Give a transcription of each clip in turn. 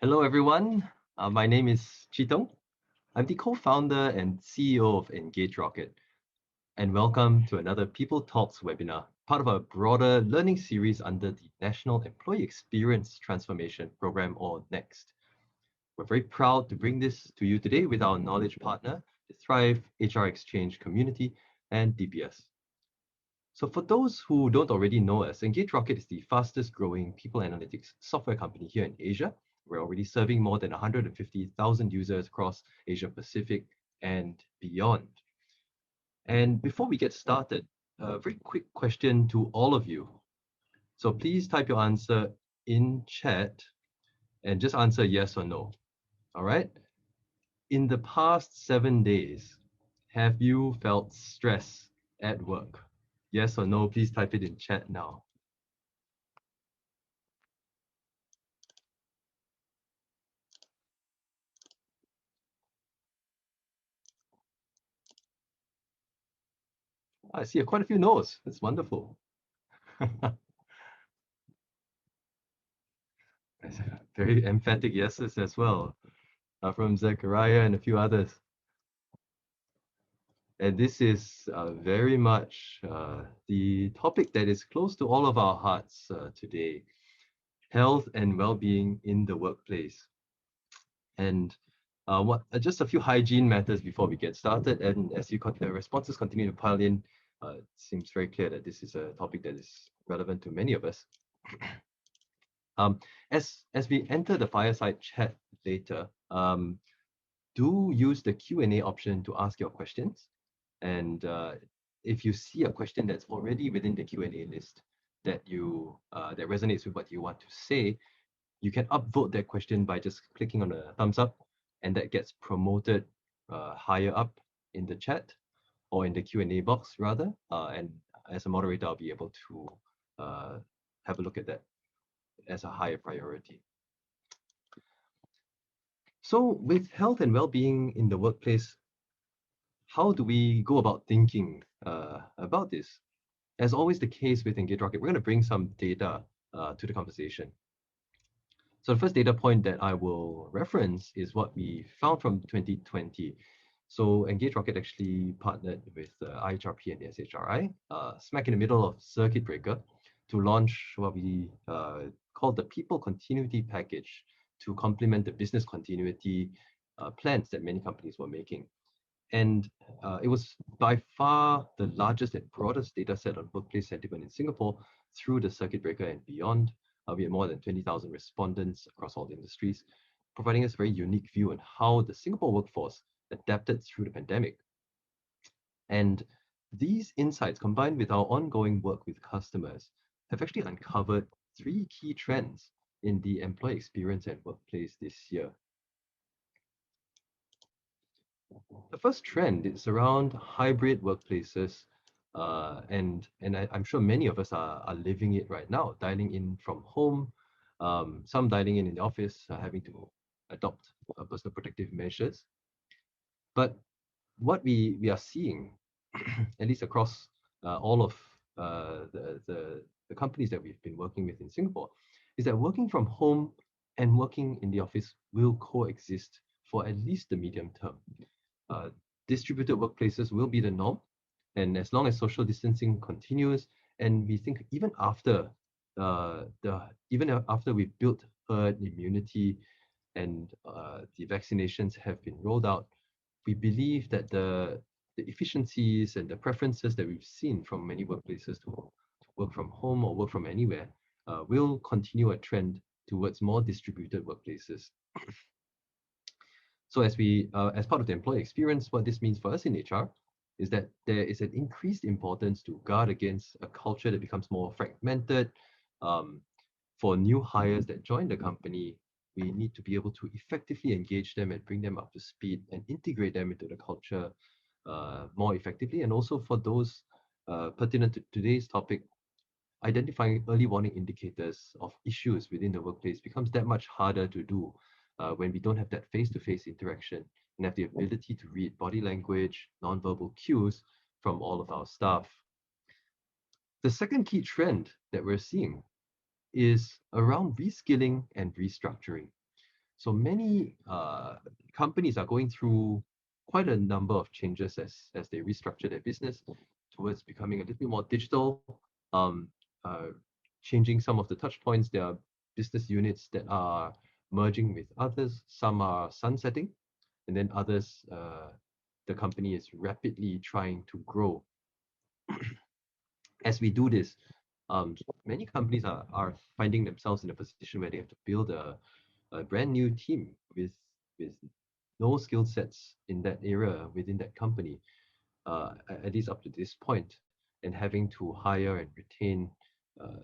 Hello, everyone. My name is Chitong. I'm the co-founder and CEO of Engage Rocket, and welcome to another People Talks webinar, part of a broader learning series under the National Employee Experience Transformation Program, or NEXT. We're very proud to bring this to you today with our knowledge partner, the Thrive HR Exchange community and DPS. So for those who don't already know us, Engage Rocket is the fastest growing people analytics software company here in Asia. We're already serving more than 150,000 users across Asia Pacific and beyond. And before we get started, a very quick question to all of you. So please type your answer in chat and just answer yes or no. All right. In the past 7 days, have you felt stress at work? Yes or no, please type it in chat now. I see quite a few no's. That's wonderful. Very emphatic yeses as well from Zechariah and a few others. And this is very much the topic that is close to all of our hearts today, health and well-being in the workplace. And just a few hygiene matters before we get started. And as the responses continue to pile in, it seems very clear that this is a topic that is relevant to many of us. As we enter the fireside chat later, do use the Q&A option to ask your questions. And if you see a question that's already within the Q&A list that that resonates with what you want to say, you can upvote that question by just clicking on the thumbs up, and that gets promoted higher up in the chat or in the Q&A box rather. And as a moderator, I'll be able to have a look at that as a higher priority. So with health and well-being in the workplace, how do we go about thinking about this? As always the case with Engage Rocket, we're going to bring some data to the conversation. So the first data point that I will reference is what we found from 2020. So Engage Rocket actually partnered with IHRP and the SHRI, smack in the middle of circuit breaker, to launch what we called the People Continuity Package to complement the business continuity plans that many companies were making. And it was by far the largest and broadest data set on workplace sentiment in Singapore through the circuit breaker and beyond. We had more than 20,000 respondents across all the industries, providing us a very unique view on how the Singapore workforce adapted through the pandemic. And these insights, combined with our ongoing work with customers, have actually uncovered 3 key trends in the employee experience and workplace this year. The first trend is around hybrid workplaces, and I'm sure many of us are living it right now, dialing in from home, some dialing in the office, having to adopt personal protective measures. But what we are seeing, at least across all of the companies that we've been working with in Singapore, is that working from home and working in the office will coexist for at least the medium term. Distributed workplaces will be the norm, and as long as social distancing continues, and we think even after we've built herd immunity and the vaccinations have been rolled out, we believe that the efficiencies and the preferences that we've seen from many workplaces to work from home or work from anywhere will continue a trend towards more distributed workplaces. So as part of the employee experience, what this means for us in HR is that there is an increased importance to guard against a culture that becomes more fragmented. For new hires that join the company, we need to be able to effectively engage them and bring them up to speed and integrate them into the culture more effectively. And also for those pertinent to today's topic, identifying early warning indicators of issues within the workplace becomes that much harder to do when we don't have that face-to-face interaction and have the ability to read body language, nonverbal cues from all of our staff. The second key trend that we're seeing is around reskilling and restructuring. So many companies are going through quite a number of changes as they restructure their business towards becoming a little bit more digital, um, uh, changing some of the touch points. There are business units that are merging with others. Some are sunsetting, and then others, the company is rapidly trying to grow. As we do this, many companies are finding themselves in a position where they have to build a brand new team with no skill sets in that area within that company, at least up to this point, and having to hire and retain uh,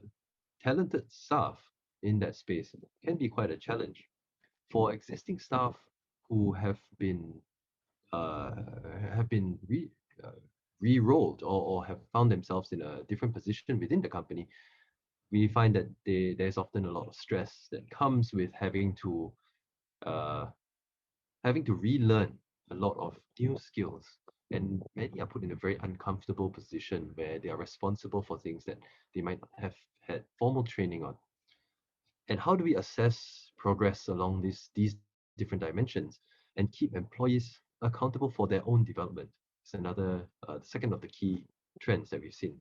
talented staff in that space can be quite a challenge. For existing staff who uh, have been uh, re-rolled or have found themselves in a different position within the company, we find that there's often a lot of stress that comes with uh, having to relearn a lot of new skills. And many are put in a very uncomfortable position where they are responsible for things that they might not have had formal training on. And how do we assess progress along these different dimensions and keep employees accountable for their own development? It's another, the second of the key trends that we've seen.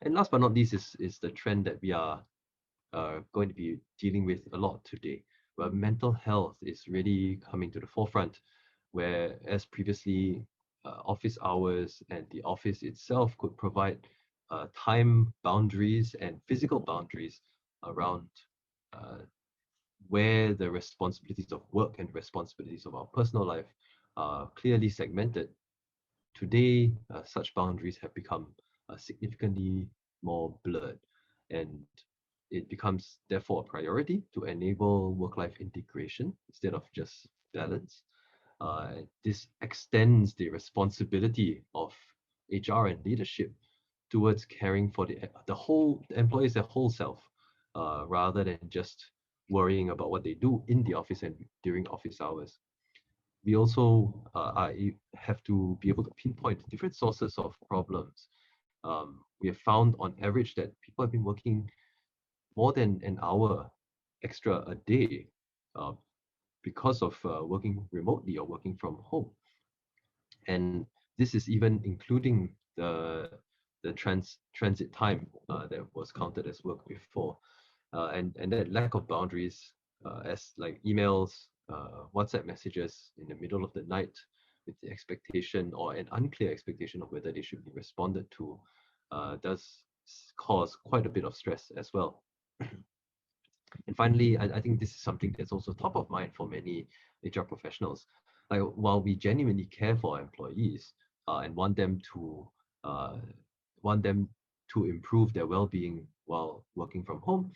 And last but not least is the trend that we are going to be dealing with a lot today, where mental health is really coming to the forefront, whereas previously office hours and the office itself could provide time boundaries and physical boundaries around uh, where the responsibilities of work and responsibilities of our personal life are clearly segmented. Today, such boundaries have become significantly more blurred, and it becomes therefore a priority to enable work-life integration instead of just balance. This extends the responsibility of HR and leadership towards caring for the employee's their whole self, rather than just worrying about what they do in the office and during office hours. We also have to be able to pinpoint different sources of problems. We have found on average that people have been working more than an hour extra a day uh, because of working remotely or working from home. And this is even including the transit time that was counted as work before. And that lack of boundaries, as like emails, WhatsApp messages in the middle of the night with the expectation or an unclear expectation of whether they should be responded to, does cause quite a bit of stress as well. And finally, I think this is something that's also top of mind for many HR professionals. Like while we genuinely care for our employees and uh, want them to improve their well-being while working from home,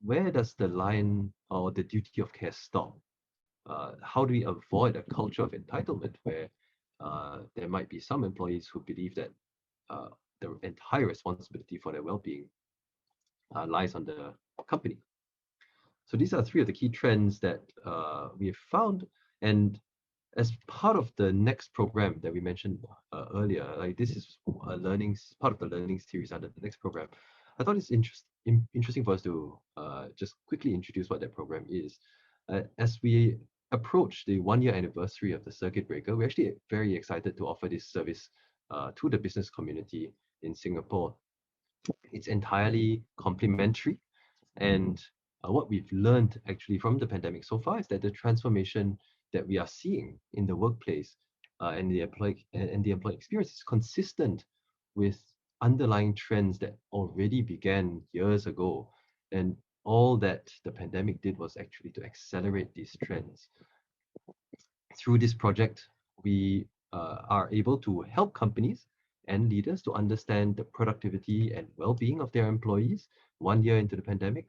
where does the line or the duty of care stop? How do we avoid a culture of entitlement where there might be some employees who believe that uh, the entire responsibility for their well-being lies on the company? So these are three of the key trends that we have found. And as part of the next program that we mentioned earlier, like this is part of the learning series under the next program. I thought it's interesting for us to just quickly introduce what that program is. As we approach the 1 year anniversary of the circuit breaker, we're actually very excited to offer this service to the business community in Singapore. It's entirely complimentary, and what we've learned actually from the pandemic so far is that the transformation that we are seeing in the workplace and the employee experience is consistent with underlying trends that already began years ago. And all that the pandemic did was actually to accelerate these trends. Through this project, we are able to help companies and leaders to understand the productivity and well-being of their employees 1 year into the pandemic,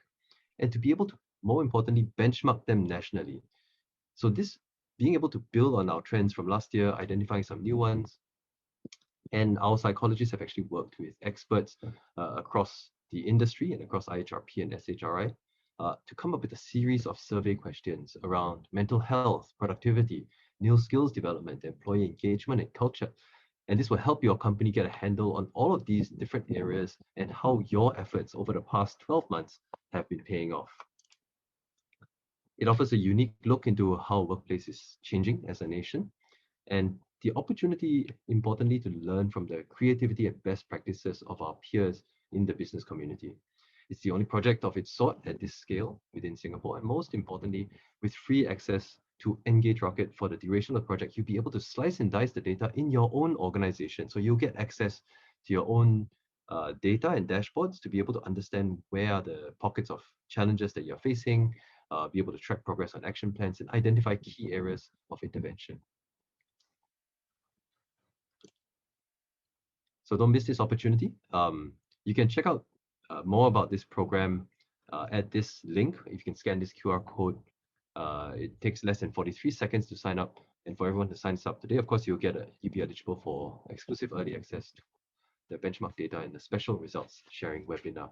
and to be able to, more importantly, benchmark them nationally. So this being able to build on our trends from last year, identifying some new ones, and our psychologists have actually worked with experts across the industry and across IHRP and SHRI to come up with a series of survey questions around mental health, productivity, new skills development, employee engagement, and culture. And this will help your company get a handle on all of these different areas and how your efforts over the past 12 months have been paying off. It offers a unique look into how workplace is changing as a nation, and the opportunity, importantly, to learn from the creativity and best practices of our peers in the business community. It's the only project of its sort at this scale within Singapore, and most importantly, with free access to Engage Rocket for the duration of the project, you'll be able to slice and dice the data in your own organization. So you'll get access to your own data and dashboards to be able to understand where are the pockets of challenges that you're facing, be able to track progress on action plans, and identify key areas of intervention. So don't miss this opportunity. You can check out more about this program at this link. If you can scan this QR code, it takes less than 43 seconds to sign up. And for everyone who signs up today, of course, you'll be eligible for exclusive early access to the benchmark data and the special results sharing webinar.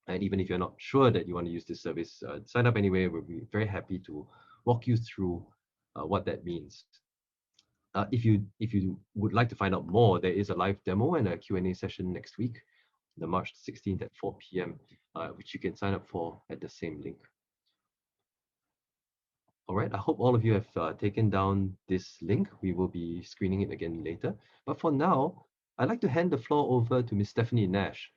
And even if you're not sure that you want to use this service, sign up anyway. We'll be very happy to walk you through what that means. If you would like to find out more, there is a live demo and a Q&A session next week, the March 16th at 4 p.m., which you can sign up for at the same link. All right, I hope all of you have taken down this link. We will be screening it again later. But for now, I'd like to hand the floor over to Ms. Stephanie Nash,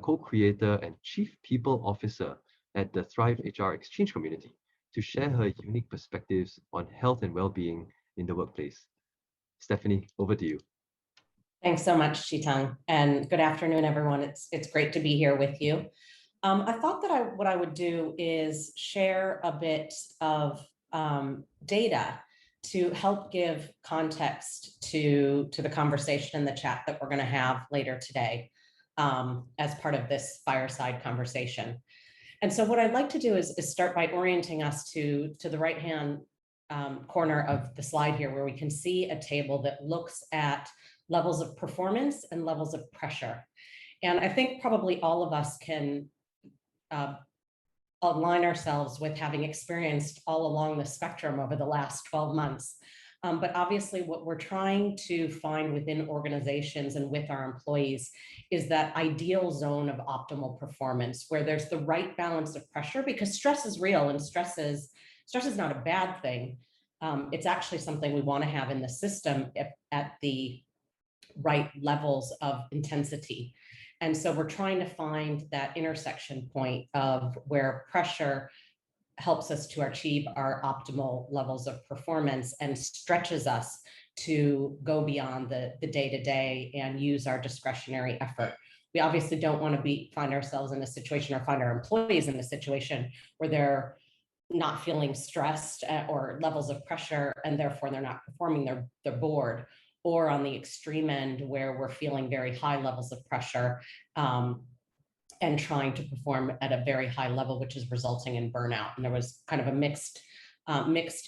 co-creator and Chief People Officer at the Thrive HR Exchange community, to share her unique perspectives on health and well-being in the workplace. Stephanie, over to you. Thanks so much, Chitang, and good afternoon, everyone. It's great to be here with you. I thought that what I would do is share a bit of data to help give context to the conversation in the chat that we're going to have later today as part of this fireside conversation. And so what I'd like to do is start by orienting us to the right-hand corner of the slide here, where we can see a table that looks at levels of performance and levels of pressure. And I think probably all of us can align ourselves with having experienced all along the spectrum over the last 12 months. But obviously what we're trying to find within organizations and with our employees is that ideal zone of optimal performance, where there's the right balance of pressure, because stress is real and stress is not a bad thing. It's actually something we want to have in the system at the right levels of intensity. And so we're trying to find that intersection point of where pressure helps us to achieve our optimal levels of performance and stretches us to go beyond the day-to-day and use our discretionary effort. We obviously don't want to find ourselves in a situation, or find our employees in a situation where they're not feeling stressed or levels of pressure, and therefore they're not performing, they're bored. Or on the extreme end, where we're feeling very high levels of pressure and trying to perform at a very high level, which is resulting in burnout. And there was kind of a mixed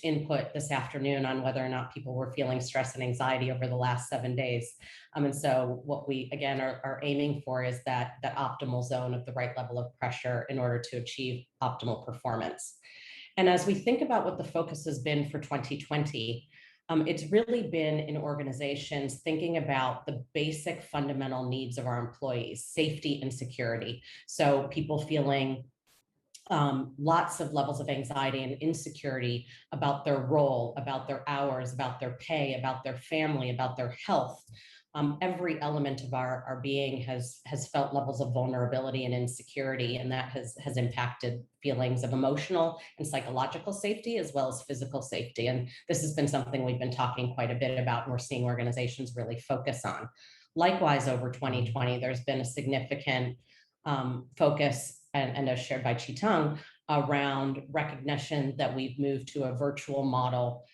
input this afternoon on whether or not people were feeling stress and anxiety over the last 7 days. And so what we, again, are aiming for is that optimal zone of the right level of pressure in order to achieve optimal performance. And as we think about what the focus has been for 2020, it's really been in organizations thinking about the basic fundamental needs of our employees, safety and security. So people feeling lots of levels of anxiety and insecurity about their role, about their hours, about their pay, about their family, about their health. Every element of our being has felt levels of vulnerability and insecurity, and that has impacted feelings of emotional and psychological safety, as well as physical safety. And this has been something we've been talking quite a bit about, and we're seeing organizations really focus on. Likewise, over 2020, there's been a significant focus, and as shared by Chitang, around recognition that we've moved to a virtual model,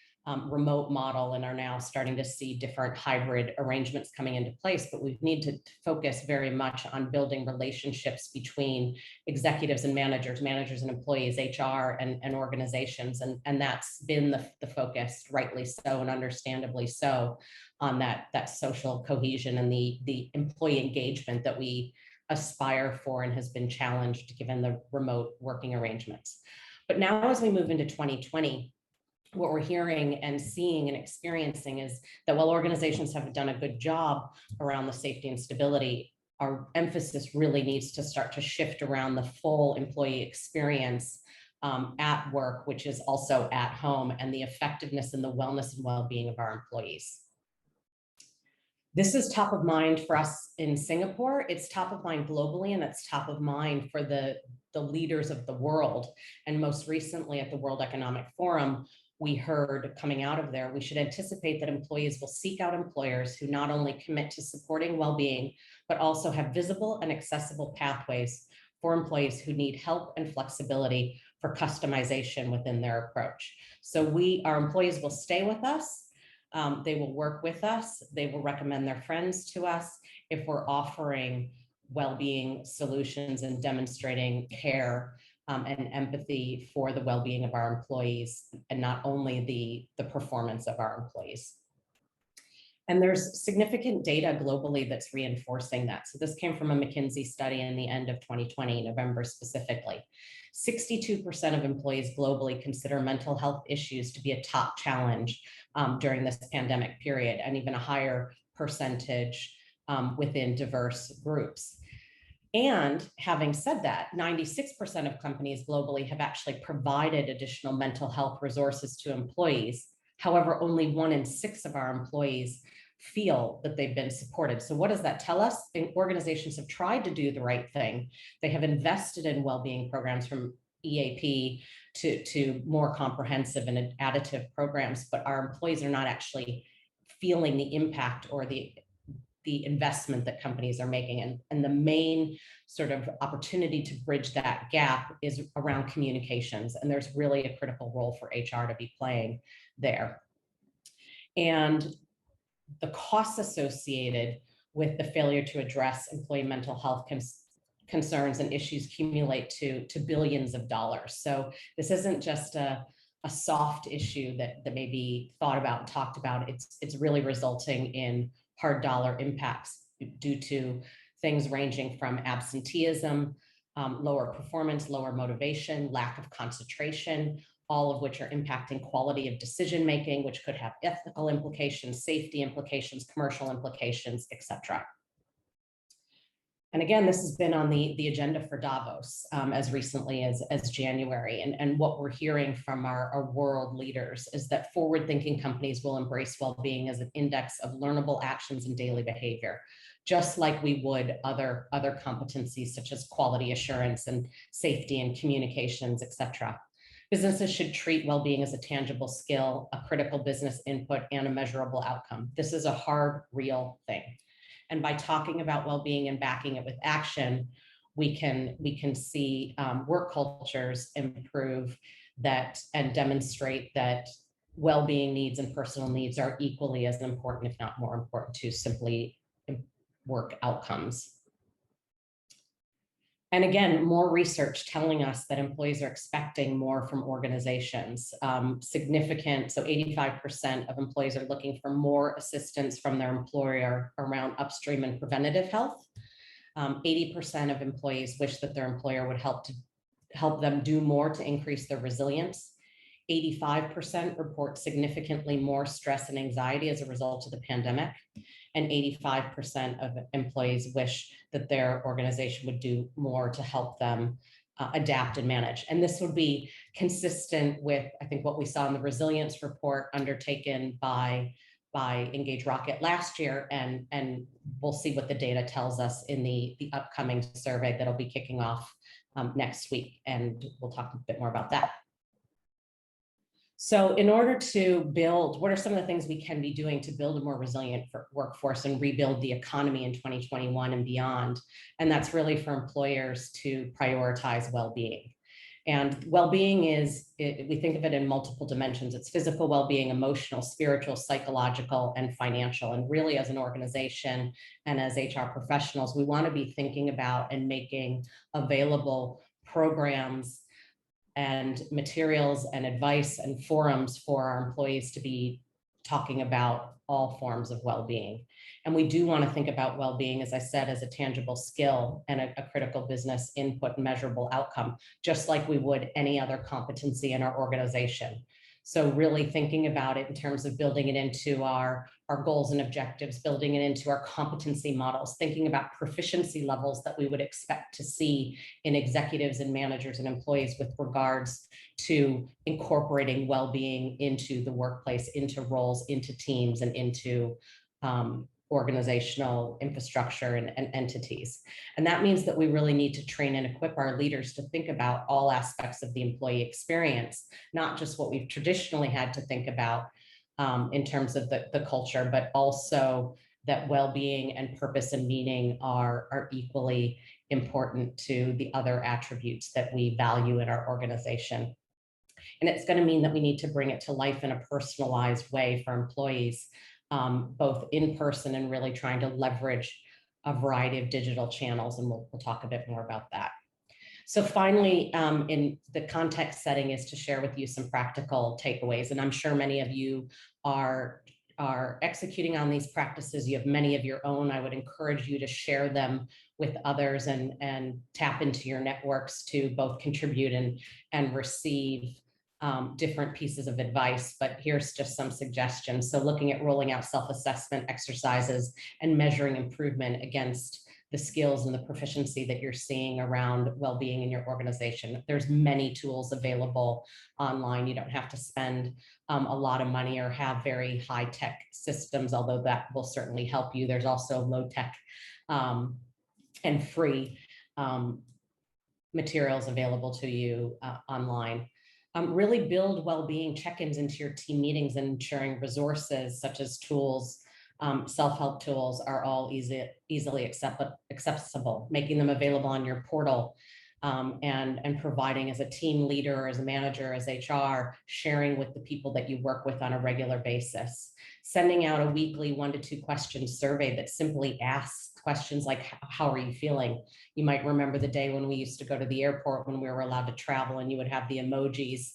remote model, and are now starting to see different hybrid arrangements coming into place. But we need to focus very much on building relationships between executives and managers and employees, HR and organizations. And that's been the focus, rightly so and understandably so, on that social cohesion and the employee engagement that we aspire for and has been challenged given the remote working arrangements. But now as we move into 2020, what we're hearing and seeing and experiencing is that while organizations have done a good job around the safety and stability, our emphasis really needs to start to shift around the full employee experience at work, which is also at home, and the effectiveness and the wellness and well-being of our employees. This is top of mind for us in Singapore. It's top of mind globally, and it's top of mind for the leaders of the world. And most recently at the World Economic Forum, we heard coming out of there, we should anticipate that employees will seek out employers who not only commit to supporting well-being, but also have visible and accessible pathways for employees who need help and flexibility for customization within their approach. So our employees will stay with us. They will work with us. They will recommend their friends to us if we're offering well-being solutions and demonstrating care and empathy for the well-being of our employees, and not only the performance of our employees. And there's significant data globally that's reinforcing that. So this came from a McKinsey study in the end of 2020, November specifically. 62% of employees globally consider mental health issues to be a top challenge during this pandemic period, and even a higher percentage within diverse groups. And having said that, 96% of companies globally have actually provided additional mental health resources to employees. However, only 1 in 6 of our employees feel that they've been supported. So what does that tell us? Organizations have tried to do the right thing. They have invested in well-being programs, from EAP to more comprehensive and additive programs, but our employees are not actually feeling the impact or the investment that companies are making. And the main sort of opportunity to bridge that gap is around communications. And there's really a critical role for HR to be playing there. And the costs associated with the failure to address employee mental health concerns and issues accumulate to billions of dollars. So this isn't just a soft issue that may be thought about and talked about. It's really resulting in hard dollar impacts due to things ranging from absenteeism, lower performance, lower motivation, lack of concentration, all of which are impacting quality of decision-making, which could have ethical implications, safety implications, commercial implications, etc. And again, this has been on the agenda for Davos as recently as January. And what we're hearing from our world leaders is that forward-thinking companies will embrace well-being as an index of learnable actions and daily behavior, just like we would other competencies such as quality assurance and safety and communications, etc. Businesses should treat well-being as a tangible skill, a critical business input, and a measurable outcome. This is a hard, real thing. And by talking about well-being and backing it with action, we can see work cultures improve that and demonstrate that well-being needs and personal needs are equally as important, if not more important, to simply work outcomes. And again, more research telling us that employees are expecting more from organizations. Significant, so 85% of employees are looking for more assistance from their employer around upstream and preventative health. 80% of employees wish that their employer would help them do more to increase their resilience. 85% report significantly more stress and anxiety as a result of the pandemic. And 85% of employees wish that their organization would do more to help them adapt and manage. And this would be consistent with, I think, what we saw in the resilience report undertaken by Engage Rocket last year. And we'll see what the data tells us in the upcoming survey that'll be kicking off next week. And we'll talk a bit more about that. So in order to build, what are some of the things we can be doing to build a more resilient workforce and rebuild the economy in 2021 and beyond? And that's really for employers to prioritize well-being. And well-being we think of it in multiple dimensions. It's physical well-being, emotional, spiritual, psychological, and financial. And really, as an organization and as HR professionals, we want to be thinking about and making available programs and materials and advice and forums for our employees to be talking about all forms of well-being. And we do want to think about well-being, as I said, as a tangible skill and a critical business input and measurable outcome, just like we would any other competency in our organization. So really thinking about it in terms of building it into our goals and objectives, building it into our competency models, thinking about proficiency levels that we would expect to see in executives and managers and employees with regards to incorporating well-being into the workplace, into roles, into teams, and into organizational infrastructure and entities. And that means that we really need to train and equip our leaders to think about all aspects of the employee experience, not just what we've traditionally had to think about in terms of the culture, but also that well-being and purpose and meaning are equally important to the other attributes that we value in our organization. And it's going to mean that we need to bring it to life in a personalized way for employees, both in person and really trying to leverage a variety of digital channels. And we'll talk a bit more about that. So finally, in the context setting is to share with you some practical takeaways. And I'm sure many of you are executing on these practices. You have many of your own. I would encourage you to share them with others and tap into your networks to both contribute and receive different pieces of advice. But here's just some suggestions. So looking at rolling out self-assessment exercises and measuring improvement against the skills and the proficiency that you're seeing around well-being in your organization. There's many tools available online. You don't have to spend a lot of money or have very high-tech systems, although that will certainly help you. There's also low-tech and free materials available to you online. Really build well-being check-ins into your team meetings and ensuring resources such as tools, self-help tools are all easily accessible, making them available on your portal, and providing as a team leader, as a manager, as HR, sharing with the people that you work with on a regular basis. Sending out a weekly 1 to 2 question survey that simply asks questions like, how are you feeling? You might remember the day when we used to go to the airport when we were allowed to travel, and you would have the emojis,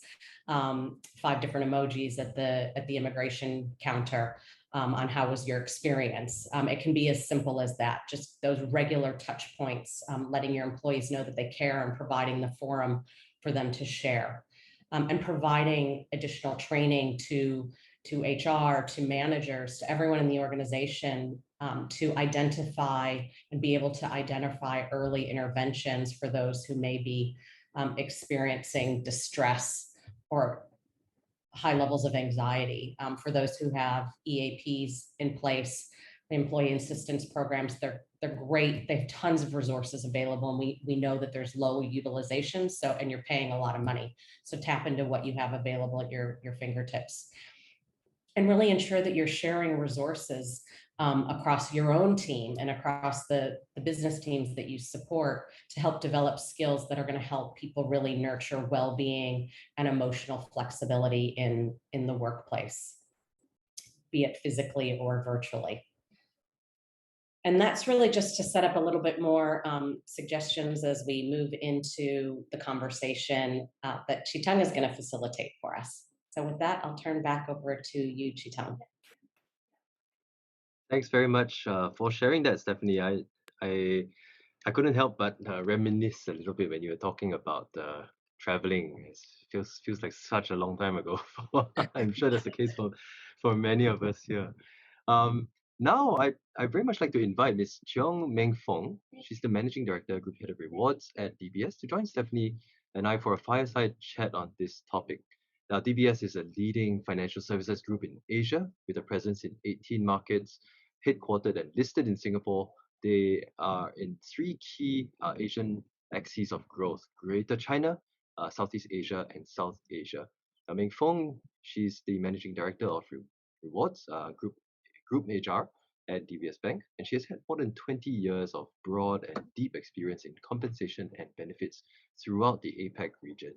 5 different emojis at the immigration counter. On how was your experience. It can be as simple as that, just those regular touch points, letting your employees know that they care and providing the forum for them to share. And providing additional training to HR, to managers, to everyone in the organization to identify and be able to identify early interventions for those who may be experiencing distress or high levels of anxiety. For those who have EAPs in place, the employee assistance programs, they're great. They have tons of resources available, and we know that there's low utilization, and you're paying a lot of money. So tap into what you have available at your fingertips. And really ensure that you're sharing resources across your own team and across the business teams that you support to help develop skills that are going to help people really nurture well-being and emotional flexibility in the workplace, be it physically or virtually. And that's really just to set up a little bit more suggestions as we move into the conversation that Chitang is going to facilitate for us. So with that, I'll turn back over to you, Chitang. Thanks very much for sharing that, Stephanie. I couldn't help but reminisce a little bit when you were talking about traveling. It feels like such a long time ago. I'm sure that's the case for many of us here. Now, I very much like to invite Ms. Cheong Meng Fong. She's the Managing Director, Group Head of Rewards at DBS, to join Stephanie and I for a fireside chat on this topic. Now, DBS is a leading financial services group in Asia with a presence in 18 markets, headquartered and listed in Singapore. They are in 3 key Asian axes of growth: Greater China, Southeast Asia, and South Asia. Now, Meng Fong, she's the Managing Director of Rewards, Group HR at DBS Bank, and she has had more than 20 years of broad and deep experience in compensation and benefits throughout the APAC region.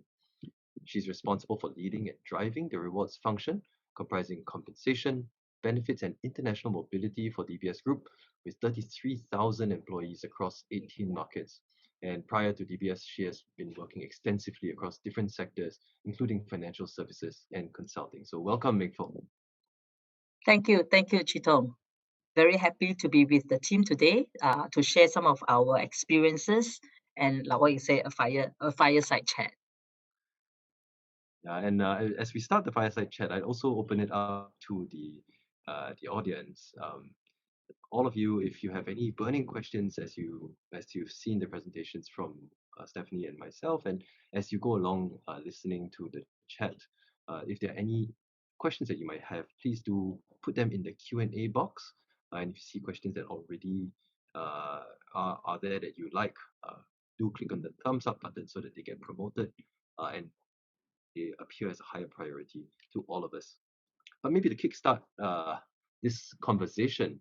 She's responsible for leading and driving the rewards function, comprising compensation, benefits, and international mobility for DBS Group, with 33,000 employees across 18 markets. And prior to DBS, she has been working extensively across different sectors, including financial services and consulting. So welcome, Meng Fong. Thank you, Chitong. Very happy to be with the team today to share some of our experiences and, like what you say, a fireside chat. And as we start the fireside chat, I'd also open it up to the audience. All of you, if you have any burning questions as you've seen the presentations from Stephanie and myself, and as you go along listening to the chat, if there are any questions that you might have, please do put them in the Q&A box. And if you see questions that already are there that you like, do click on the thumbs up button so that they get promoted and they appear as a higher priority to all of us. But maybe to kickstart this conversation,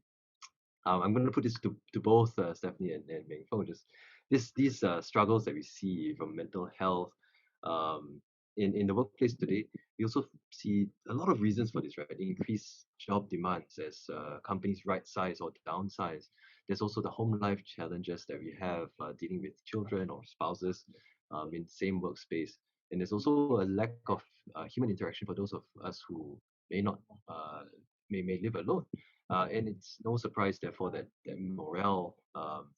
I'm going to put this to both Stephanie and Meng Feng. Just these struggles that we see from mental health in the workplace today. We also see a lot of reasons for this, right? Increased job demands as companies right size or downsize. There's also the home life challenges that we have dealing with children or spouses in the same workspace. And there's also a lack of human interaction for those of us who may not may live alone. And it's no surprise, therefore, that morale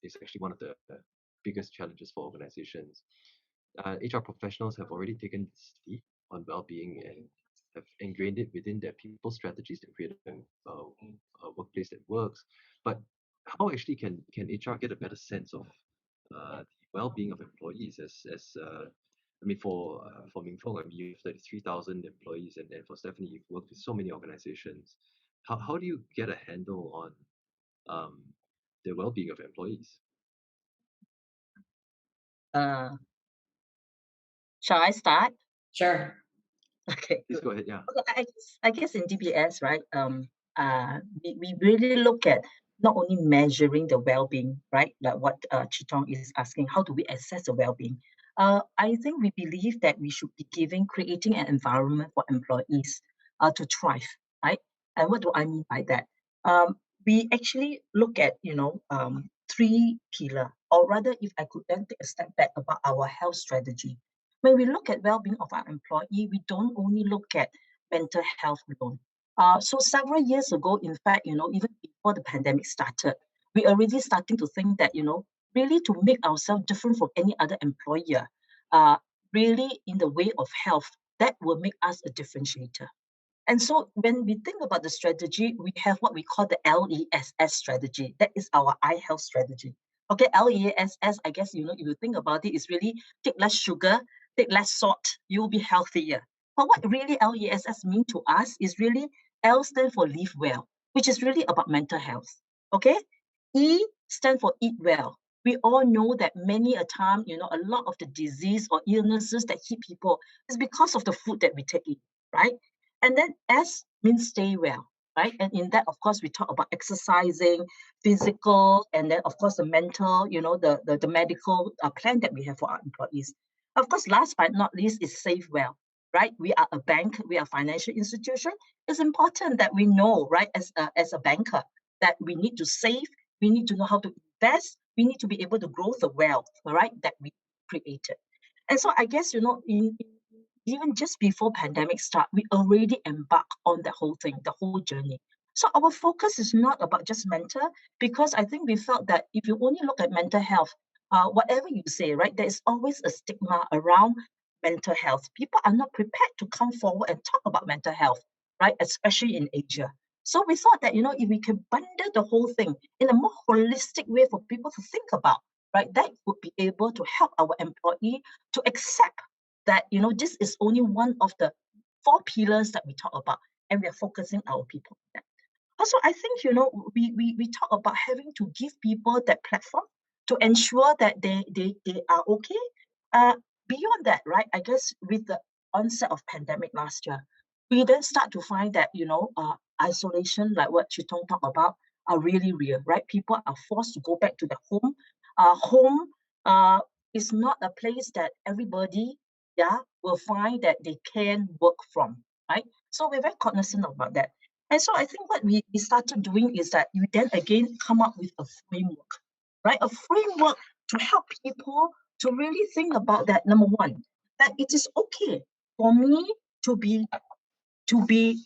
is actually one of the biggest challenges for organizations. HR professionals have already taken this lead on well-being and have ingrained it within their people strategies to create a workplace that works. But how actually can HR get a better sense of the well-being of employees? I mean, for Ming Feng, I mean, you have 33,000 employees, and for Stephanie, you've worked with so many organizations. How do you get a handle on the well-being of employees? Shall I start? Sure. Okay. Please go ahead. Yeah. Okay, I guess in DBS, right? We really look at not only measuring the well-being, right? Like what Chitong is asking, how do we assess the well-being? I think we believe that we should be creating an environment for employees to thrive, right? And what do I mean by that? We actually look at, three pillars, or rather, if I could then take a step back about our health strategy. When we look at well-being of our employee, we don't only look at mental health alone. So several years ago, in fact, even before the pandemic started, we already starting to think that, really to make ourselves different from any other employer, really in the way of health, that will make us a differentiator. And so when we think about the strategy, we have what we call the LESS strategy. That is our eye health strategy. Okay, LESS, I guess, if you think about it, is really take less sugar, take less salt, you'll be healthier. But what really LESS mean to us is really L stand for live well, which is really about mental health. Okay, E stand for eat well. We all know that many a time, a lot of the disease or illnesses that hit people is because of the food that we take in, right? And then S means stay well, right? And in that, of course, we talk about exercising, physical, and then, of course, the mental, the medical plan that we have for our employees. Of course, last but not least is save well, right? We are a bank, we are a financial institution. It's important that we know, right, as a banker, that we need to save, we need to know how to invest, we need to be able to grow the wealth, right, that we created. And so I guess, even just before pandemic start, we already embarked on the whole thing, the whole journey. So our focus is not about just mental, because I think we felt that if you only look at mental health, whatever you say, right, there is always a stigma around mental health. People are not prepared to come forward and talk about mental health, right, especially in Asia. So we thought that, if we can bundle the whole thing in a more holistic way for people to think about, right, that would be able to help our employee to accept that, this is only one of the 4 pillars that we talk about, and we are focusing our people on that. Also, I think, we talk about having to give people that platform to ensure that they are okay. Beyond that, right, I guess with the onset of pandemic last year, we then start to find that, isolation, like what Chitong talked about, are really real, right? People are forced to go back to the home. Home is not a place that everybody will find that they can work from, right? So we're very cognizant about that. And so I think what we started doing is that you then again come up with a framework, right? A framework to help people to really think about that. Number one, that it is okay for me to be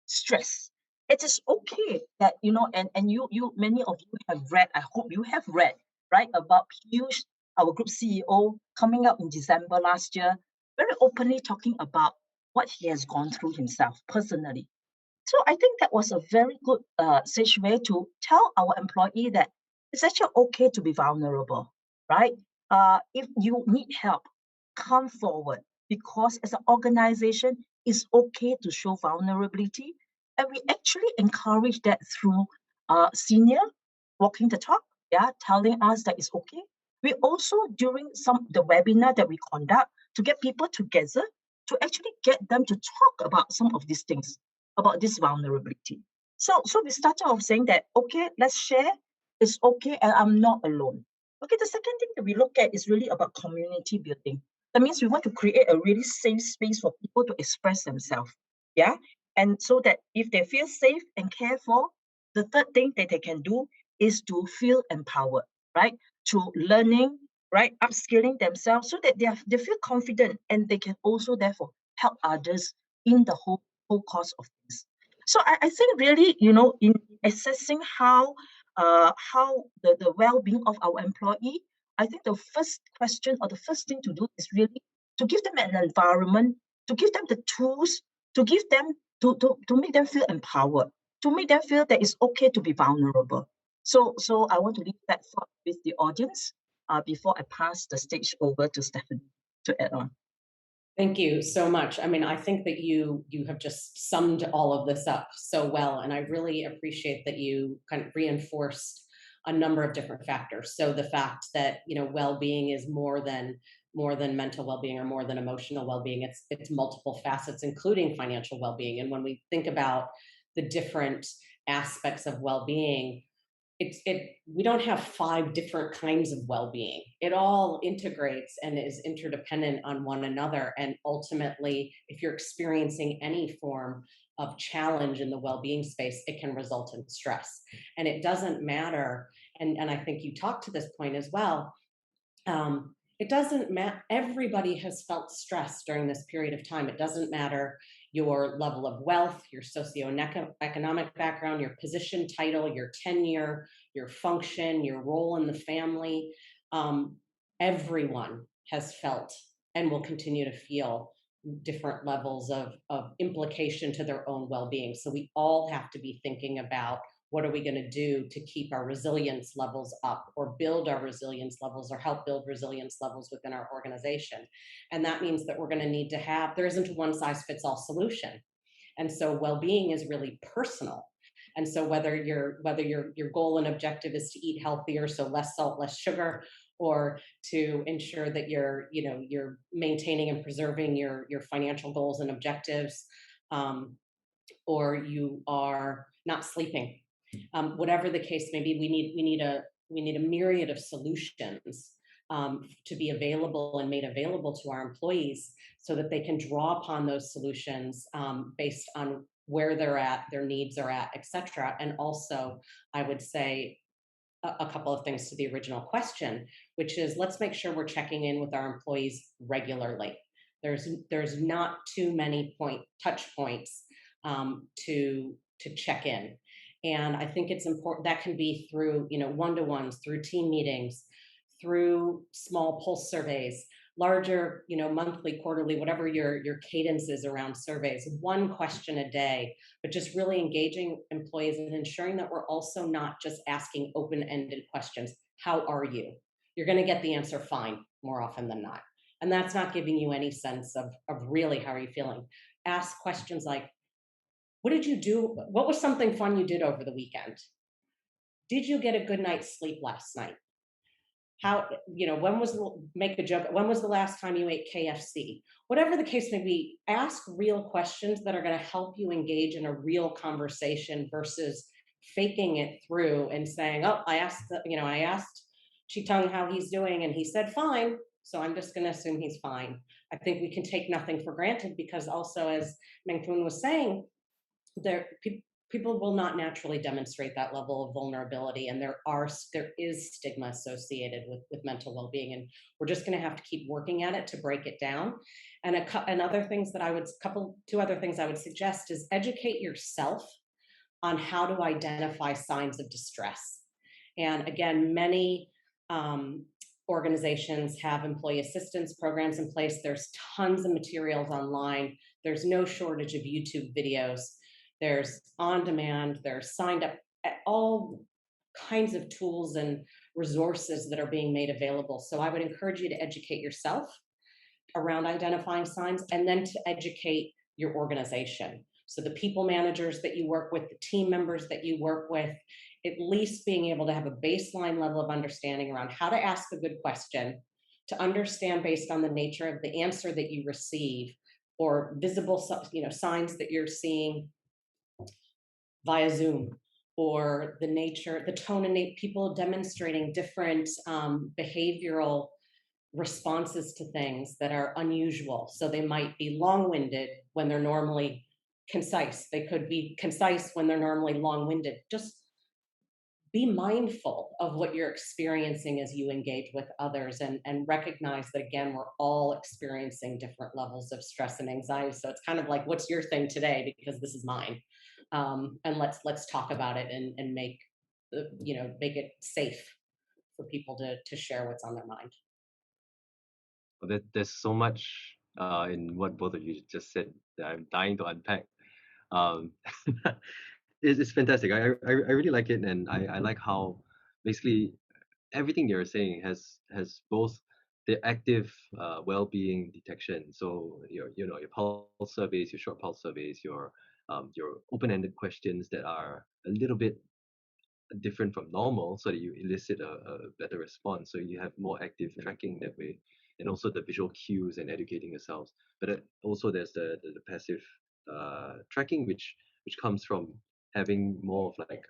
stressed. It is okay that, and you many of you have read, I hope you have read, right, about Piyush, our group CEO, coming out in December last year, very openly talking about what he has gone through himself personally. So I think that was a very good sage way to tell our employee that it's actually okay to be vulnerable, right? If you need help, come forward, because as an organization, it's okay to show vulnerability. And we actually encourage that through senior walking the talk, yeah, telling us that it's okay. We also, during the webinar that we conduct, to get people together to actually get them to talk about some of these things, about this vulnerability. So we started off saying that, okay, let's share. It's okay, and I'm not alone. Okay, the second thing that we look at is really about community building. That means we want to create a really safe space for people to express themselves. Yeah. And so that if they feel safe and cared for, the third thing that they can do is to feel empowered, right? To learning, right? Upskilling themselves so that they feel confident and they can also therefore help others in the whole course of things. So I think really, in assessing how the well-being of our employee, I think the first question or the first thing to do is really to give them an environment, to give them the tools, to give them to make them feel empowered, to make them feel that it's okay to be vulnerable. So I want to leave that thought with the audience before I pass the stage over to Stephanie to add on. Thank you so much. I mean, I think that you have just summed all of this up so well, and I really appreciate that you kind of reinforced a number of different factors. So the fact that well-being is more than mental well-being or more than emotional well-being. It's multiple facets, including financial well-being. And when we think about the different aspects of well-being, we don't have 5 different kinds of well-being. It all integrates and is interdependent on one another. And ultimately, if you're experiencing any form of challenge in the well-being space, it can result in stress. And it doesn't matter. And I think you talked to this point as well. It doesn't matter. Everybody has felt stress during this period of time. It doesn't matter your level of wealth, your socioeconomic background, your position, title, your tenure, your function, your role in the family. Everyone has felt and will continue to feel different levels of implication to their own well-being. So we all have to be thinking about, what are we going to do to keep our resilience levels up, or build our resilience levels, or help build resilience levels within our organization? And that means that we're going to need to have, there isn't a one size fits all solution. And so well-being is really personal. And so whether your goal and objective is to eat healthier, so less salt, less sugar, or to ensure that you're maintaining and preserving your financial goals and objectives, or you are not sleeping, whatever the case may be, we need a myriad of solutions to be available and made available to our employees, so that they can draw upon those solutions based on where they're at, their needs are at, etc. And also, I would say a couple of things to the original question, which is, let's make sure we're checking in with our employees regularly. There's not too many touch points to check in. And I think it's important that can be through, one-to-ones, through team meetings, through small pulse surveys, larger, monthly, quarterly, whatever your cadence is around surveys, one question a day, but just really engaging employees and ensuring that we're also not just asking open-ended questions. How are you? You're going to get the answer fine more often than not. And that's not giving you any sense of really how are you feeling. Ask questions like, what did you do? What was something fun you did over the weekend? Did you get a good night's sleep last night? Make a joke. When was the last time you ate KFC? Whatever the case may be, ask real questions that are going to help you engage in a real conversation versus faking it through and saying, oh, I asked Chitong how he's doing and he said fine, so I'm just going to assume he's fine. I think we can take nothing for granted, because also, as Meng Kun was saying, people will not naturally demonstrate that level of vulnerability, and there is stigma associated with mental well-being, and we're just going to have to keep working at it to break it down. And two other things I would suggest is educate yourself on how to identify signs of distress. And again, many organizations have employee assistance programs in place. There's tons of materials online. There's no shortage of YouTube videos. There's on demand, there's signed up, all kinds of tools and resources that are being made available. So I would encourage you to educate yourself around identifying signs, and then to educate your organization. So the people managers that you work with, the team members that you work with, at least being able to have a baseline level of understanding around how to ask a good question, to understand based on the nature of the answer that you receive, or visible signs that you're seeing via Zoom, or the nature, the tone and people demonstrating different behavioral responses to things that are unusual. So they might be long-winded when they're normally concise. They could be concise when they're normally long-winded. Just be mindful of what you're experiencing as you engage with others, and recognize that, again, we're all experiencing different levels of stress and anxiety. So it's kind of like, what's your thing today? Because this is mine. And let's talk about it, and make it safe for people to share what's on their mind. There's so much in what both of you just said that I'm dying to unpack. Um, it's fantastic. I really like it, and I like how basically everything you're saying has both the active well-being detection. So your pulse surveys, your short pulse surveys, your open-ended questions that are a little bit different from normal, so that you elicit a better response. So you have more active tracking that way, and also the visual cues and educating yourselves. But also there's the passive tracking, which comes from having more of like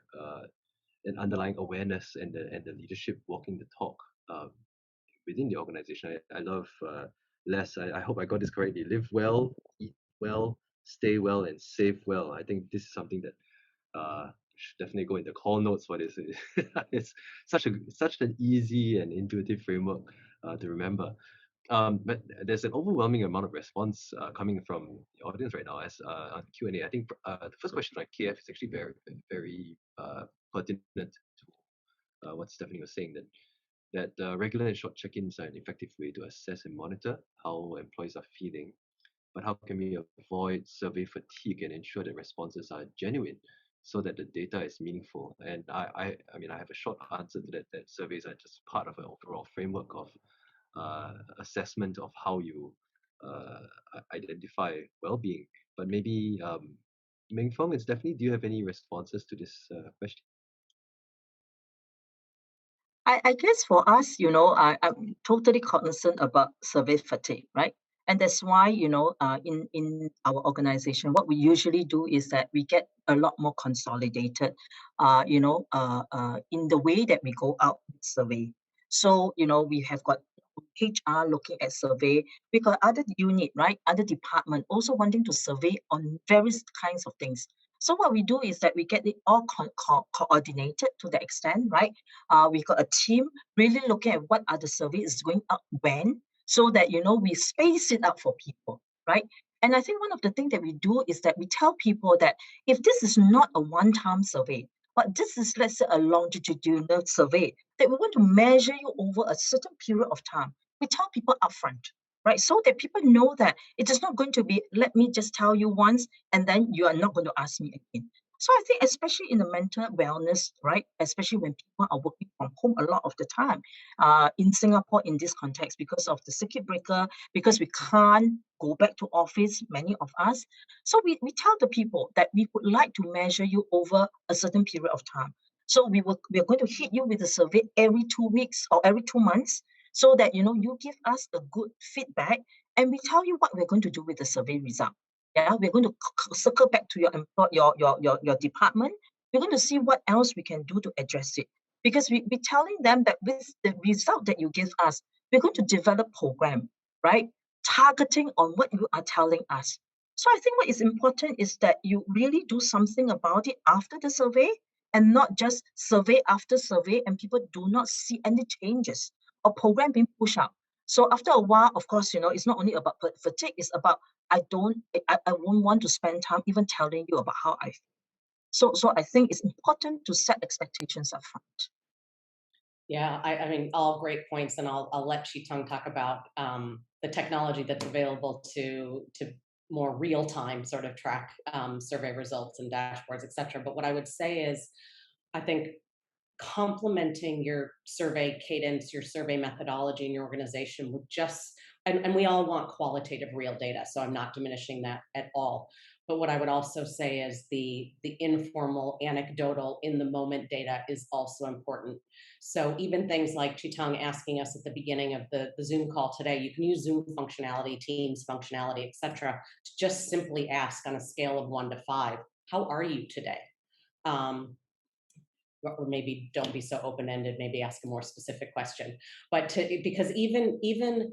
an underlying awareness and the leadership walking the talk within the organization. I love Les. I hope I got this correctly. Live well, eat well, stay well, and save well. I think this is something that should definitely go in the call notes for this. It's such an easy and intuitive framework to remember. But there's an overwhelming amount of response coming from the audience right now as on Q&A. I think the first question like KF is actually very pertinent to what Stephanie was saying, that regular and short check-ins are an effective way to assess and monitor how employees are feeling. But how can we avoid survey fatigue and ensure that responses are genuine so that the data is meaningful? And I mean, I have a short answer to that. That surveys are just part of an overall framework of assessment of how you identify well-being. But maybe Ming Fong, it's definitely. Do you have any responses to this question? I guess for us, I'm totally cognizant about survey fatigue, right? And that's why, in our organization, what we usually do is that we get a lot more consolidated, in the way that we go out with survey. So, we have got HR looking at survey. We got other unit, right? Other department also wanting to survey on various kinds of things. So what we do is that we get it all coordinated to the extent, right? We got a team really looking at what are the surveys going up when, so that we space it out for people, right? And I think one of the things that we do is that we tell people that if this is not a one-time survey, but this is, let's say, a longitudinal survey that we want to measure you over a certain period of time, we tell people upfront, right? So that people know that it is not going to be, let me just tell you once and then you are not going to ask me again. So I think especially in the mental wellness, right? Especially when people are working from home a lot of the time, in Singapore in this context, because of the circuit breaker, because we can't go back to office, many of us. So we tell the people that we would like to measure you over a certain period of time. So we are going to hit you with a survey every 2 weeks or every 2 months, so that you give us a good feedback, and we tell you what we're going to do with the survey result. Yeah, we're going to circle back to your department. We're going to see what else we can do to address it. Because we're telling them that with the result that you give us, we're going to develop program, right? Targeting on what you are telling us. So I think what is important is that you really do something about it after the survey, and not just survey after survey, and people do not see any changes or program being pushed out. So after a while, of course, it's not only about fatigue, it's about I won't want to spend time even telling you about how I feel. So I think it's important to set expectations up front. Yeah, I mean, all great points, and I'll let Shitong talk about the technology that's available to more real time sort of track survey results and dashboards, et cetera. But what I would say is, I think complementing your survey cadence, your survey methodology in your organization with just, and we all want qualitative real data, so I'm not diminishing that at all. But what I would also say is the informal, anecdotal, in the moment data is also important. So even things like Chitang asking us at the beginning of the Zoom call today, you can use Zoom functionality, Teams functionality, et cetera, to just simply ask on a scale of 1 to 5, how are you today? Or maybe don't be so open-ended, maybe ask a more specific question. But because even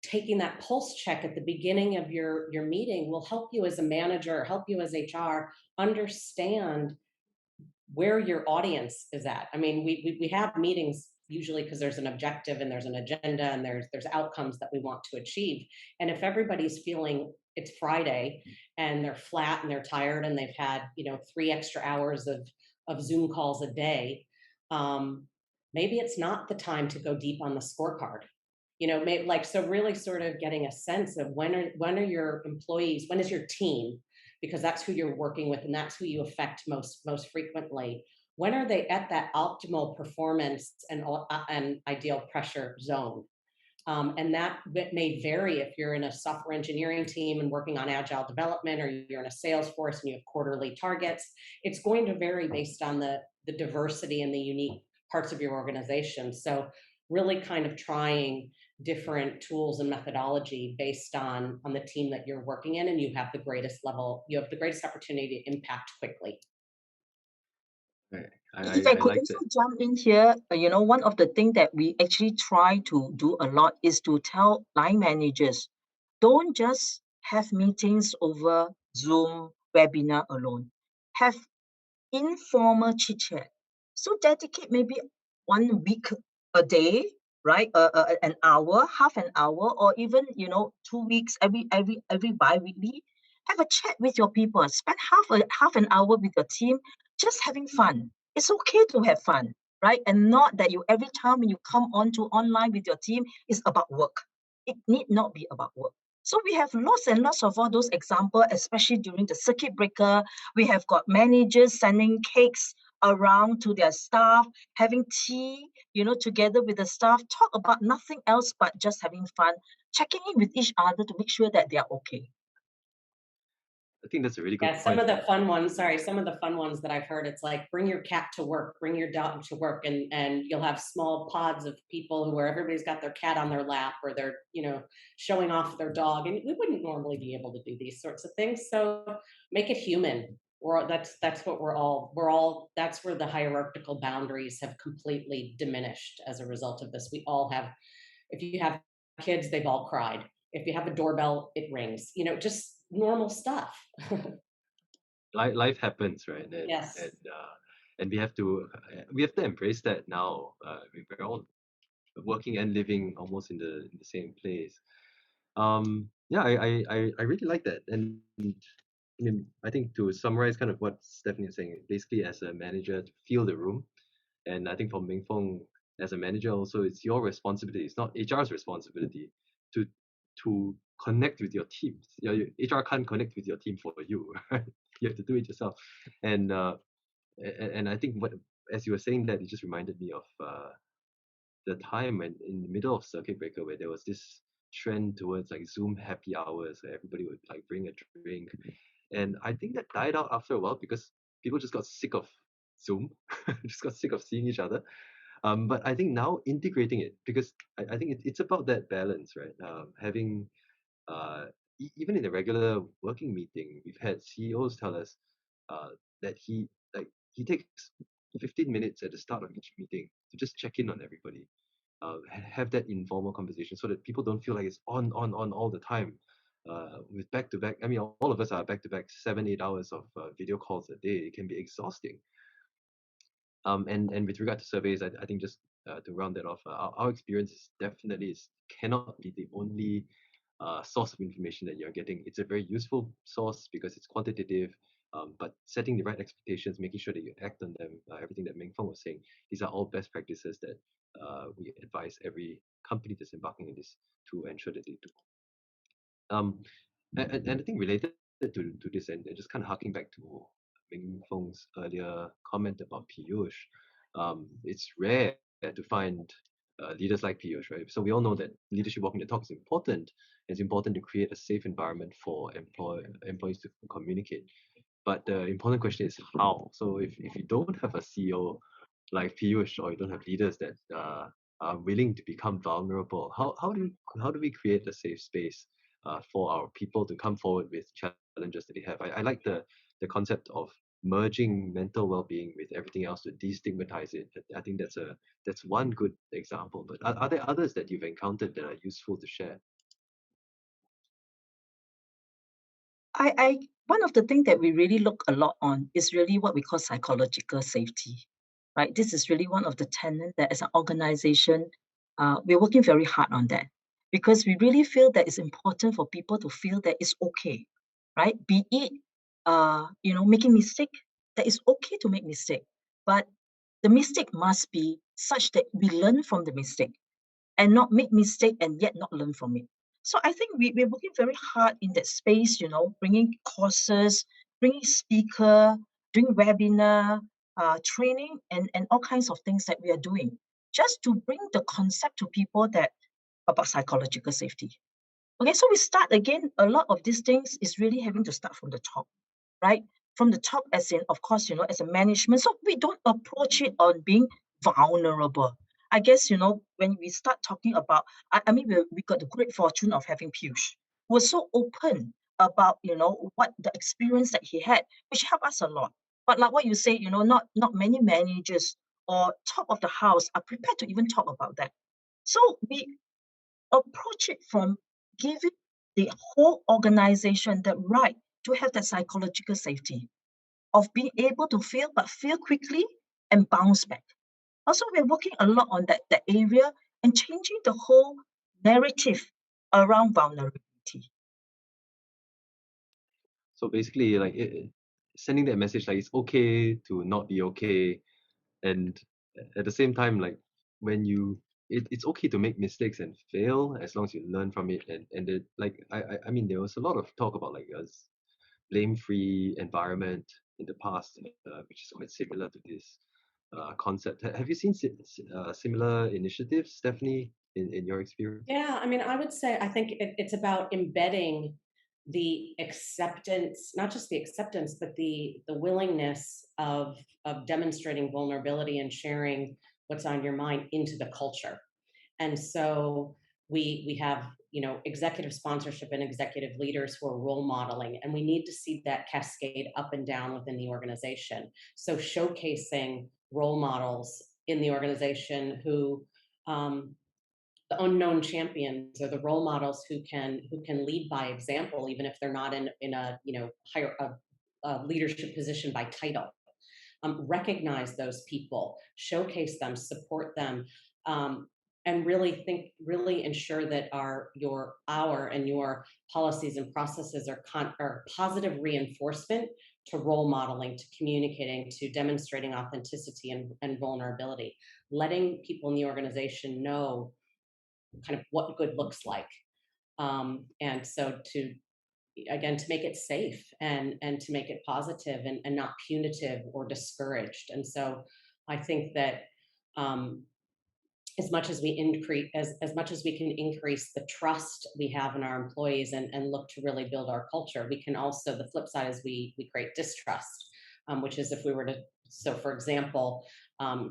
taking that pulse check at the beginning of your meeting will help you as a manager, help you as HR understand where your audience is at. I mean, we have meetings usually because there's an objective and there's an agenda and there's outcomes that we want to achieve. And if everybody's feeling it's Friday and they're flat and they're tired and they've had 3 extra hours of Zoom calls a day, maybe it's not the time to go deep on the scorecard. Maybe, like, so really sort of getting a sense of when are your employees, when is your team, because that's who you're working with and that's who you affect most frequently. When are they at that optimal performance and ideal pressure zone? And that may vary if you're in a software engineering team and working on agile development, or you're in a sales force and you have quarterly targets. It's going to vary based on the diversity and the unique parts of your organization. So really kind of trying different tools and methodology based on the team that you're working in, and you have the greatest opportunity to impact quickly. Right. If I I could like also that. jump in here, one of the things that we actually try to do a lot is to tell line managers, don't just have meetings over Zoom webinar alone. Have informal chit chat. So dedicate maybe 1 week a day, right? An hour, half an hour, or even 2 weeks every bi-weekly. Have a chat with your people. Spend half an hour with your team, just having fun. It's okay to have fun, right? And not that you every time when you come on to online with your team is about work. It need not be about work. So we have lots and lots of all those examples, especially during the circuit breaker. We have got managers sending cakes around to their staff, having tea, together with the staff, talk about nothing else but just having fun, checking in with each other to make sure that they are okay. I think that's a really Yeah, good some point. of the fun ones, some of the fun ones that I've heard, it's like, bring your cat to work, bring your dog to work, and you'll have small pods of people where everybody's got their cat on their lap, or they're, showing off their dog. And we wouldn't normally be able to do these sorts of things. So make it human. That's what we're all, that's where the hierarchical boundaries have completely diminished as a result of this. We all have, if you have kids, they've all cried. If you have a doorbell, it rings, just normal stuff. Life happens, right? Yes. And we have to embrace that now. We're all working and living almost in the same place. Yeah, I really like that. And I mean, I think to summarize kind of what Stephanie is saying, basically as a manager to feel the room. And I think for Ming Feng as a manager also, it's your responsibility. It's not HR's responsibility to connect with your teams. Your HR can't connect with your team for you. Right? You have to do it yourself. And I think as you were saying that, it just reminded me of the time when in the middle of circuit breaker, where there was this trend towards like Zoom happy hours where everybody would like bring a drink. And I think that died out after a while because people just got sick of Zoom, just got sick of seeing each other. But I think now integrating it, because I think it's about that balance, right? Having even in a regular working meeting, we've had CEOs tell us that he takes 15 minutes at the start of each meeting to just check in on everybody, have that informal conversation so that people don't feel like it's on all the time. With back to back, I mean, all of us are back to back 7-8 hours of video calls a day. It can be exhausting. And with regard to surveys, I think just to round that off, our experience is definitely cannot be the only source of information that you're getting. It's a very useful source because it's quantitative, but setting the right expectations, making sure that you act on them, everything that Meng Feng was saying, these are all best practices that we advise every company that's embarking on this to ensure that they do. And I think related to this, and just kind of harking back to Ming Feng's earlier comment about Piyush, it's rare to find leaders like Piyush, right? So we all know that leadership walking the talk is important. It's important to create a safe environment for employees to communicate. But the important question is how. So if you don't have a CEO like Piyush, or you don't have leaders that are willing to become vulnerable, how do we create a safe space for our people to come forward with challenges that they have? I like the concept of merging mental well-being with everything else to destigmatize it. I think that's one good example. But are there others that you've encountered that are useful to share? I one of the things that we really look a lot on is really what we call psychological safety, right? This is really one of the tenets that as an organization, we're working very hard on that because we really feel that it's important for people to feel that it's okay, right? Be it, making mistake, that it's okay to make mistake, but the mistake must be such that we learn from the mistake and not make mistake and yet not learn from it. So I think we're working very hard in that space, bringing courses, bringing speaker, doing webinar, training, and all kinds of things that we are doing just to bring the concept to people that about psychological safety. Okay, so we start again, a lot of these things is really having to start from the top, right? From the top, as in, of course, as a management. So we don't approach it on being vulnerable. I guess, when we start talking about, I mean, we got the great fortune of having Piyush, who was so open about, what the experience that he had, which helped us a lot. But like what you say, not many managers or top of the house are prepared to even talk about that. So we approach it from giving the whole organization the right to have that psychological safety of being able to feel, but feel quickly and bounce back. Also, we're working a lot on that area and changing the whole narrative around vulnerability. So basically, like sending that message, like it's okay to not be okay, and at the same time, like when it's okay to make mistakes and fail as long as you learn from it. And it, like I mean, there was a lot of talk about like a blame-free environment in the past, which is quite similar to this concept. Have you seen similar initiatives, Stephanie, in your experience? Yeah, I mean, I would say I think it's about embedding the acceptance, not just the acceptance, but the willingness of demonstrating vulnerability and sharing what's on your mind into the culture. And so we have executive sponsorship and executive leaders who are role modeling, and we need to see that cascade up and down within the organization. So showcasing role models in the organization who the unknown champions or the role models who can lead by example, even if they're not in a higher a leadership position by title. Recognize those people, showcase them, support them, and really ensure that our and your policies and processes are positive reinforcement to role modeling, to communicating, to demonstrating authenticity and vulnerability, letting people in the organization know kind of what good looks like. And so to make it safe and to make it positive and not punitive or discouraged. And so I think that as much as we increase as much as we can increase the trust we have in our employees and look to really build our culture, we can also, the flip side is we create distrust, which is if we were to, so for example,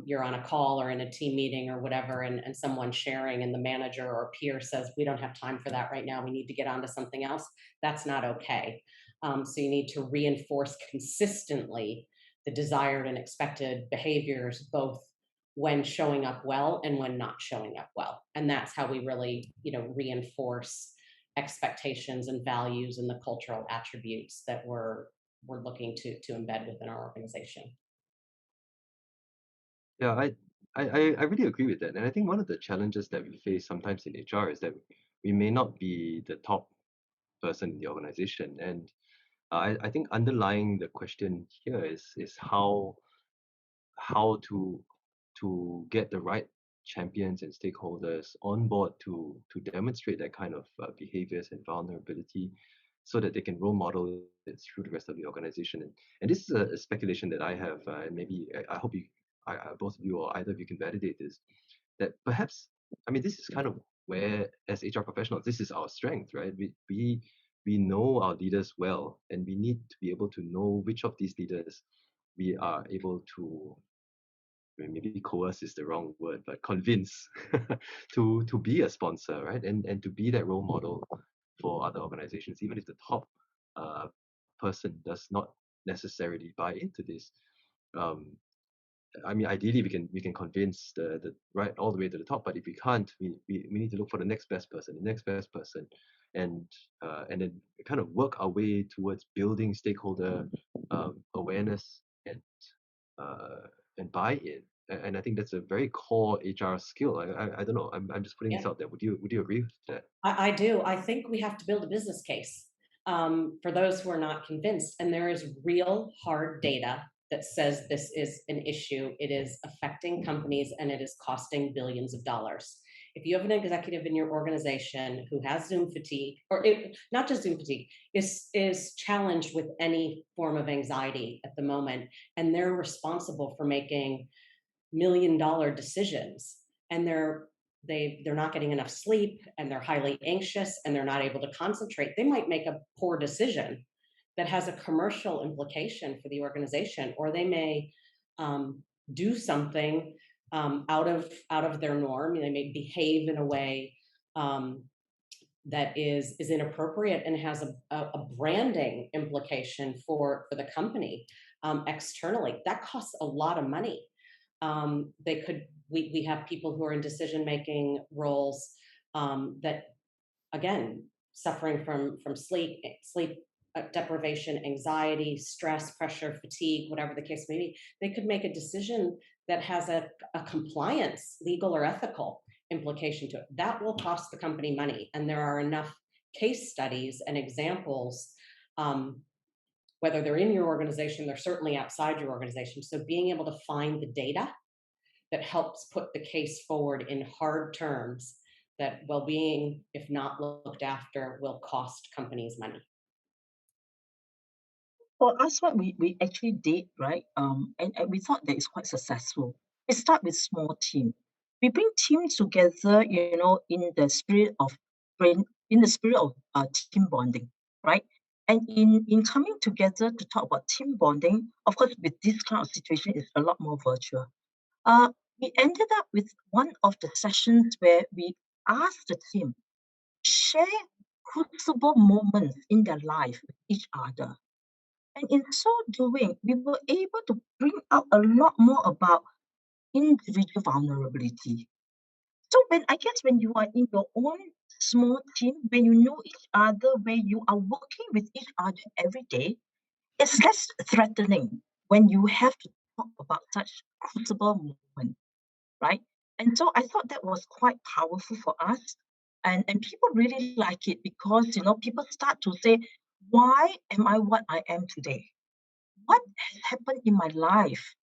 you're on a call or in a team meeting or whatever, and someone's sharing and the manager or peer says, we don't have time for that right now, we need to get on to something else. That's not okay. So you need to reinforce consistently the desired and expected behaviors, both when showing up well and when not showing up well. And that's how we really, reinforce expectations and values and the cultural attributes that we're looking to embed within our organization. Yeah, I really agree with that. And I think one of the challenges that we face sometimes in HR is that we may not be the top person in the organization. And I think underlying the question here is how to get the right champions and stakeholders on board to demonstrate that kind of behaviors and vulnerability, so that they can role model it through the rest of the organization. And this is a speculation that I have, and maybe I hope you, both of you or either of you can validate this. That perhaps, I mean, this is kind of where, as HR professionals, this is our strength, right? We know our leaders well, and we need to be able to know which of these leaders we are able to, maybe coerce is the wrong word, but convince to be a sponsor, right? And to be that role model for other organizations, even if the top uh, person does not necessarily buy into this. Um, I mean, ideally, we can convince the right all the way to the top, but if we can't, we need to look for the next best person, and then kind of work our way towards building stakeholder awareness uh, and buy-in. And I think that's a very core HR skill. I don't know. I'm just putting this out there. Would you agree with that? I do. I think we have to build a business case for those who are not convinced. And there is real hard data that says this is an issue. It is affecting companies and it is costing billions of dollars. If you have an executive in your organization who has Zoom fatigue, or not just Zoom fatigue, is challenged with any form of anxiety at the moment, and they're responsible for making $1 million decisions, and they're not getting enough sleep, and they're highly anxious, and they're not able to concentrate, they might make a poor decision that has a commercial implication for the organization, or they may do something out of their norm. They may behave in a way that is inappropriate and has a branding implication for the company externally. That costs a lot of money. We have people who are in decision-making roles that, again, suffering from sleep deprivation, anxiety, stress, pressure, fatigue, whatever the case may be. They could make a decision that has a compliance, legal or ethical implication to it. That will cost the company money. And there are enough case studies and examples, whether they're in your organization, they're certainly outside your organization. So being able to find the data that helps put the case forward in hard terms that well-being, if not looked after, will cost companies money. For us, what we actually did, right? And we thought that it's quite successful. We start with small team. We bring teams together, in the spirit of team bonding, right? And in coming together to talk about team bonding, of course, with this kind of situation, it's a lot more virtual. We ended up with one of the sessions where we asked the team share crucible moments in their life with each other. And in so doing, we were able to bring out a lot more about individual vulnerability. So when you are in your own small team, when you know each other, where you are working with each other every day, it's less threatening when you have to talk about such crucible moments, right? And so I thought that was quite powerful for us. And people really like it because, people start to say, why am I what I am today? What has happened in my life,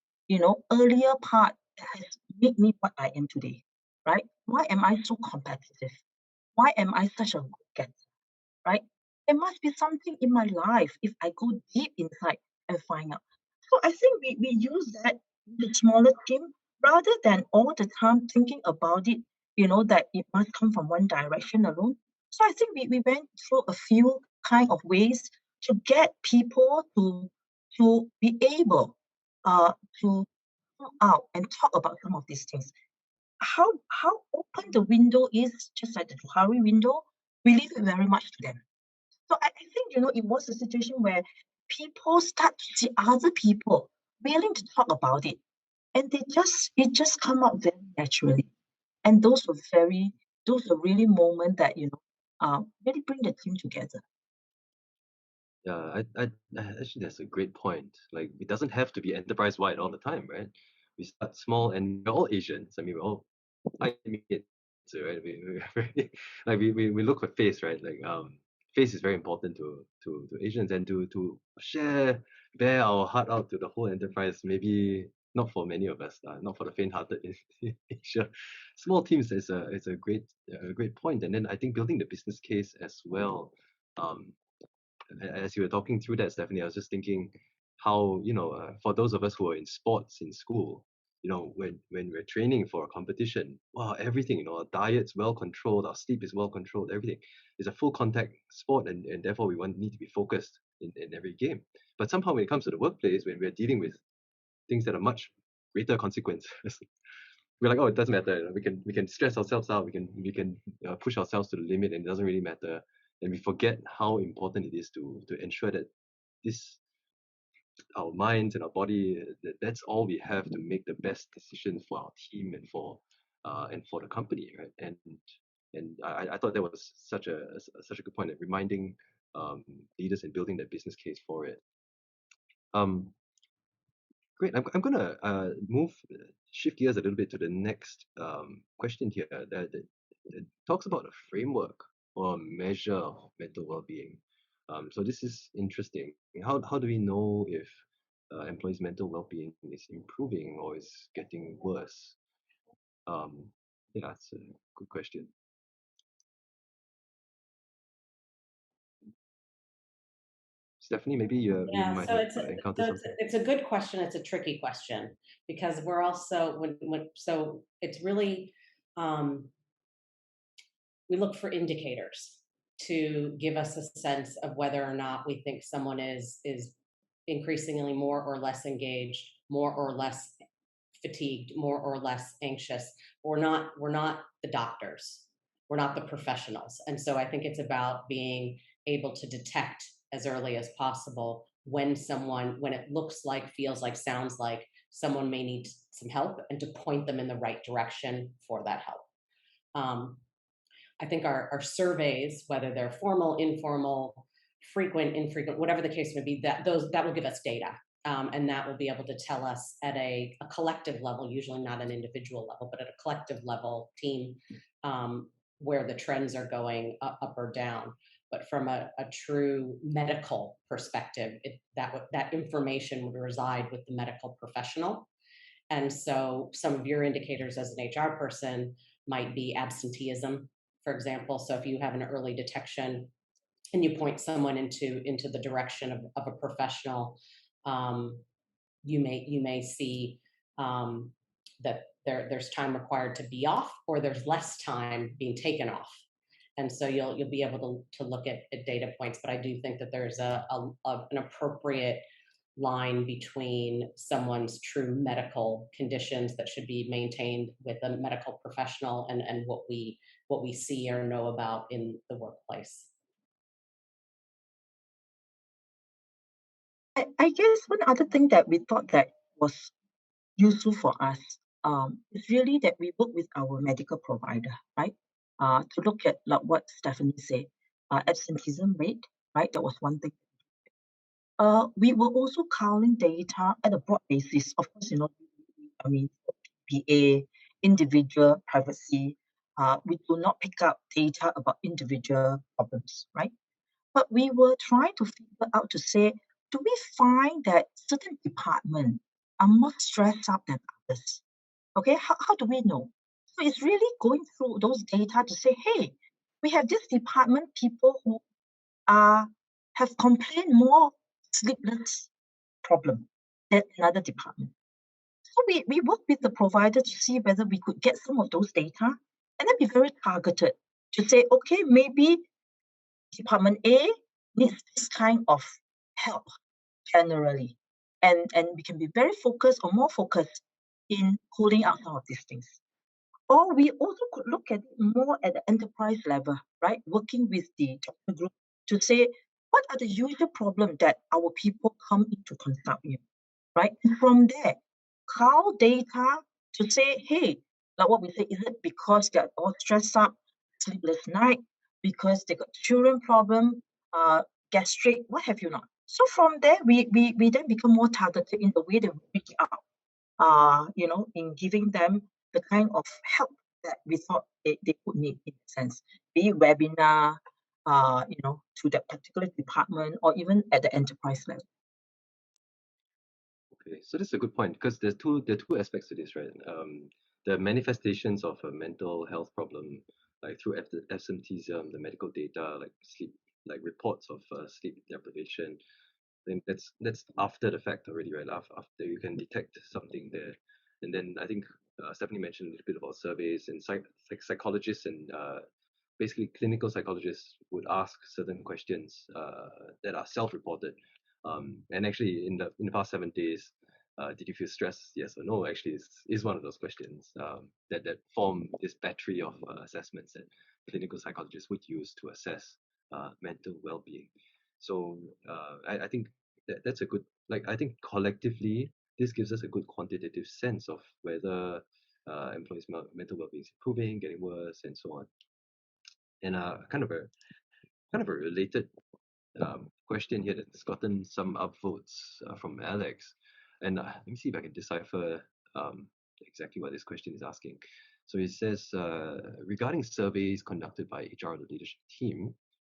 earlier part that has made me what I am today, right? Why am I so competitive? Why am I such a good getter, right? There must be something in my life if I go deep inside and find out. So I think we use that in the smaller team rather than all the time thinking about it, that it must come from one direction alone. So I think we went through a few kind of ways to get people to be able to come out and talk about some of these things. How open the window is, just like the Johari window, we leave it very much to them. So I think, it was a situation where people start to see other people willing to talk about it. And it just come out very naturally. And those were really moments that, really bring the team together. Yeah, I actually that's a great point. Like, it doesn't have to be enterprise wide all the time, right? We start small, and we're all Asians. I mean, we're all it, right? We look for face, right? Like, face is very important to Asians, and to bear our heart out to the whole enterprise. Maybe not for many of us, not for the faint-hearted in Asia. Small teams is a great point, and then I think building the business case as well. Um, as you were talking through that, Stephanie, I was just thinking how, for those of us who are in sports in school, when we're training for a competition, wow, everything, our diet's well controlled, our sleep is well controlled, everything is a full contact sport, and therefore we need to be focused in every game. But somehow when it comes to the workplace, when we're dealing with things that are much greater consequences, we're like, oh, it doesn't matter. We can stress ourselves out. We can push ourselves to the limit, and it doesn't really matter. And we forget how important it is to ensure that this our minds and our body, that's all we have to make the best decisions for our team and for the company, right? And I thought that was such a good point, reminding leaders and building that business case for it. Great. I'm gonna shift gears a little bit to the next question here that talks about a framework or a measure of mental well-being. So this is interesting. How do we know if employees' mental well-being is improving or is getting worse? Yeah, that's a good question. Stephanie, maybe you might have encountered something. It's a good question. It's a tricky question because we're also so it's really we look for indicators to give us a sense of whether or not we think someone is increasingly more or less engaged, more or less fatigued, more or less anxious. We're not the doctors. We're not the professionals. And so I think it's about being able to detect as early as possible when it looks like, feels like, sounds like someone may need some help, and to point them in the right direction for that help. I think our surveys, whether they're formal, informal, frequent, infrequent, whatever the case may be, that will give us data. And that will be able to tell us at a collective level, usually not an individual level, but at a collective level, team, where the trends are going up or down. But from a true medical perspective, that information would reside with the medical professional. And so some of your indicators as an HR person might be absenteeism, for example. So if you have an early detection and you point someone into the direction of a professional, you may see that there's time required to be off, or there's less time being taken off. And so you'll be able to look at data points. But I do think that there's an appropriate line between someone's true medical conditions that should be maintained with a medical professional and what we see or know about in the workplace. I guess one other thing that we thought that was useful for us is really that we work with our medical provider, right? To look at like what Stephanie said, absenteeism rate, right? That was one thing. We were also counting data at a broad basis. Of course, I mean, PA, individual privacy. We do not pick up data about individual problems, right? But we were trying to figure out to say, do we find that certain departments are more stressed out than others? Okay, how do we know? So it's really going through those data to say, hey, we have this department people who have complained more sleepless problem than another department. So we work with the provider to see whether we could get some of those data and then be very targeted to say, okay, maybe Department A needs this kind of help generally. And we can be very focused or more focused in pulling out some of these things. Or we also could look at it more at the enterprise level, right? Working with the doctor group to say, what are the usual problems that our people come in to consult you, right? And from there, call data to say, hey, like what we say, is it because they're all stressed up, sleepless night, because they got children problem, gastric, what have you not? So from there, we then become more targeted in the way that we reach out, in giving them the kind of help that we thought they could need in a sense, be it webinar, to that particular department or even at the enterprise level. Okay, so this is a good point because there are two aspects to this, right? The manifestations of a mental health problem, like through absenteeism, the medical data, like sleep, like reports of sleep deprivation. Then that's after the fact already, right? After you can detect something there, and then I think Stephanie mentioned a little bit about surveys and psychologists and basically clinical psychologists would ask certain questions that are self-reported. And actually, in the past 7 days, did you feel stressed? Yes or no? Actually, is one of those questions that form this battery of assessments that clinical psychologists would use to assess mental well-being. So I think that's a good, like, I think collectively this gives us a good quantitative sense of whether employees' mental well-being is improving, getting worse, and so on. And kind of a related question here that's gotten some upvotes from Alex. And let me see if I can decipher exactly what this question is asking. So it says, regarding surveys conducted by HR or the leadership team,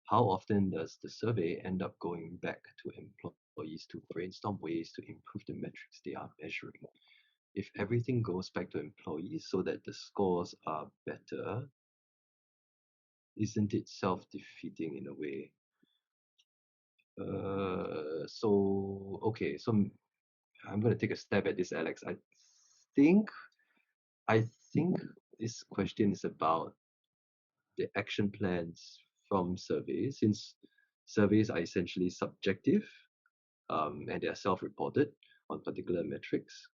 how often does the survey end up going back to employees to brainstorm ways to improve the metrics they are measuring? If everything goes back to employees so that the scores are better, isn't it self-defeating in a way? So okay, so I'm gonna take a stab at this, Alex. think I think this question is about the action plans from surveys, since surveys are essentially subjective, and they are self-reported on particular metrics.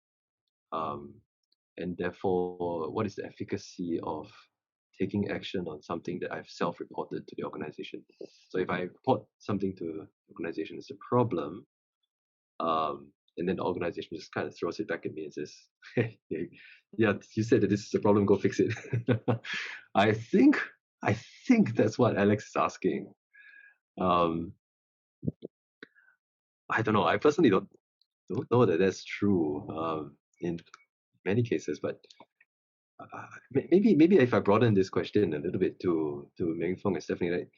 Um, and therefore, what is the efficacy of taking action on something that I've self-reported to the organization? So if I report something to the organization as a problem, and then the organization just kind of throws it back at me and says, "Hey, yeah, you said that this is a problem. Go fix it." I think I think that's what Alex is asking. Um, I don't know. I personally don't know that that's true in many cases, but maybe if I broaden this question a little bit to Meng Fong and Stephanie, like,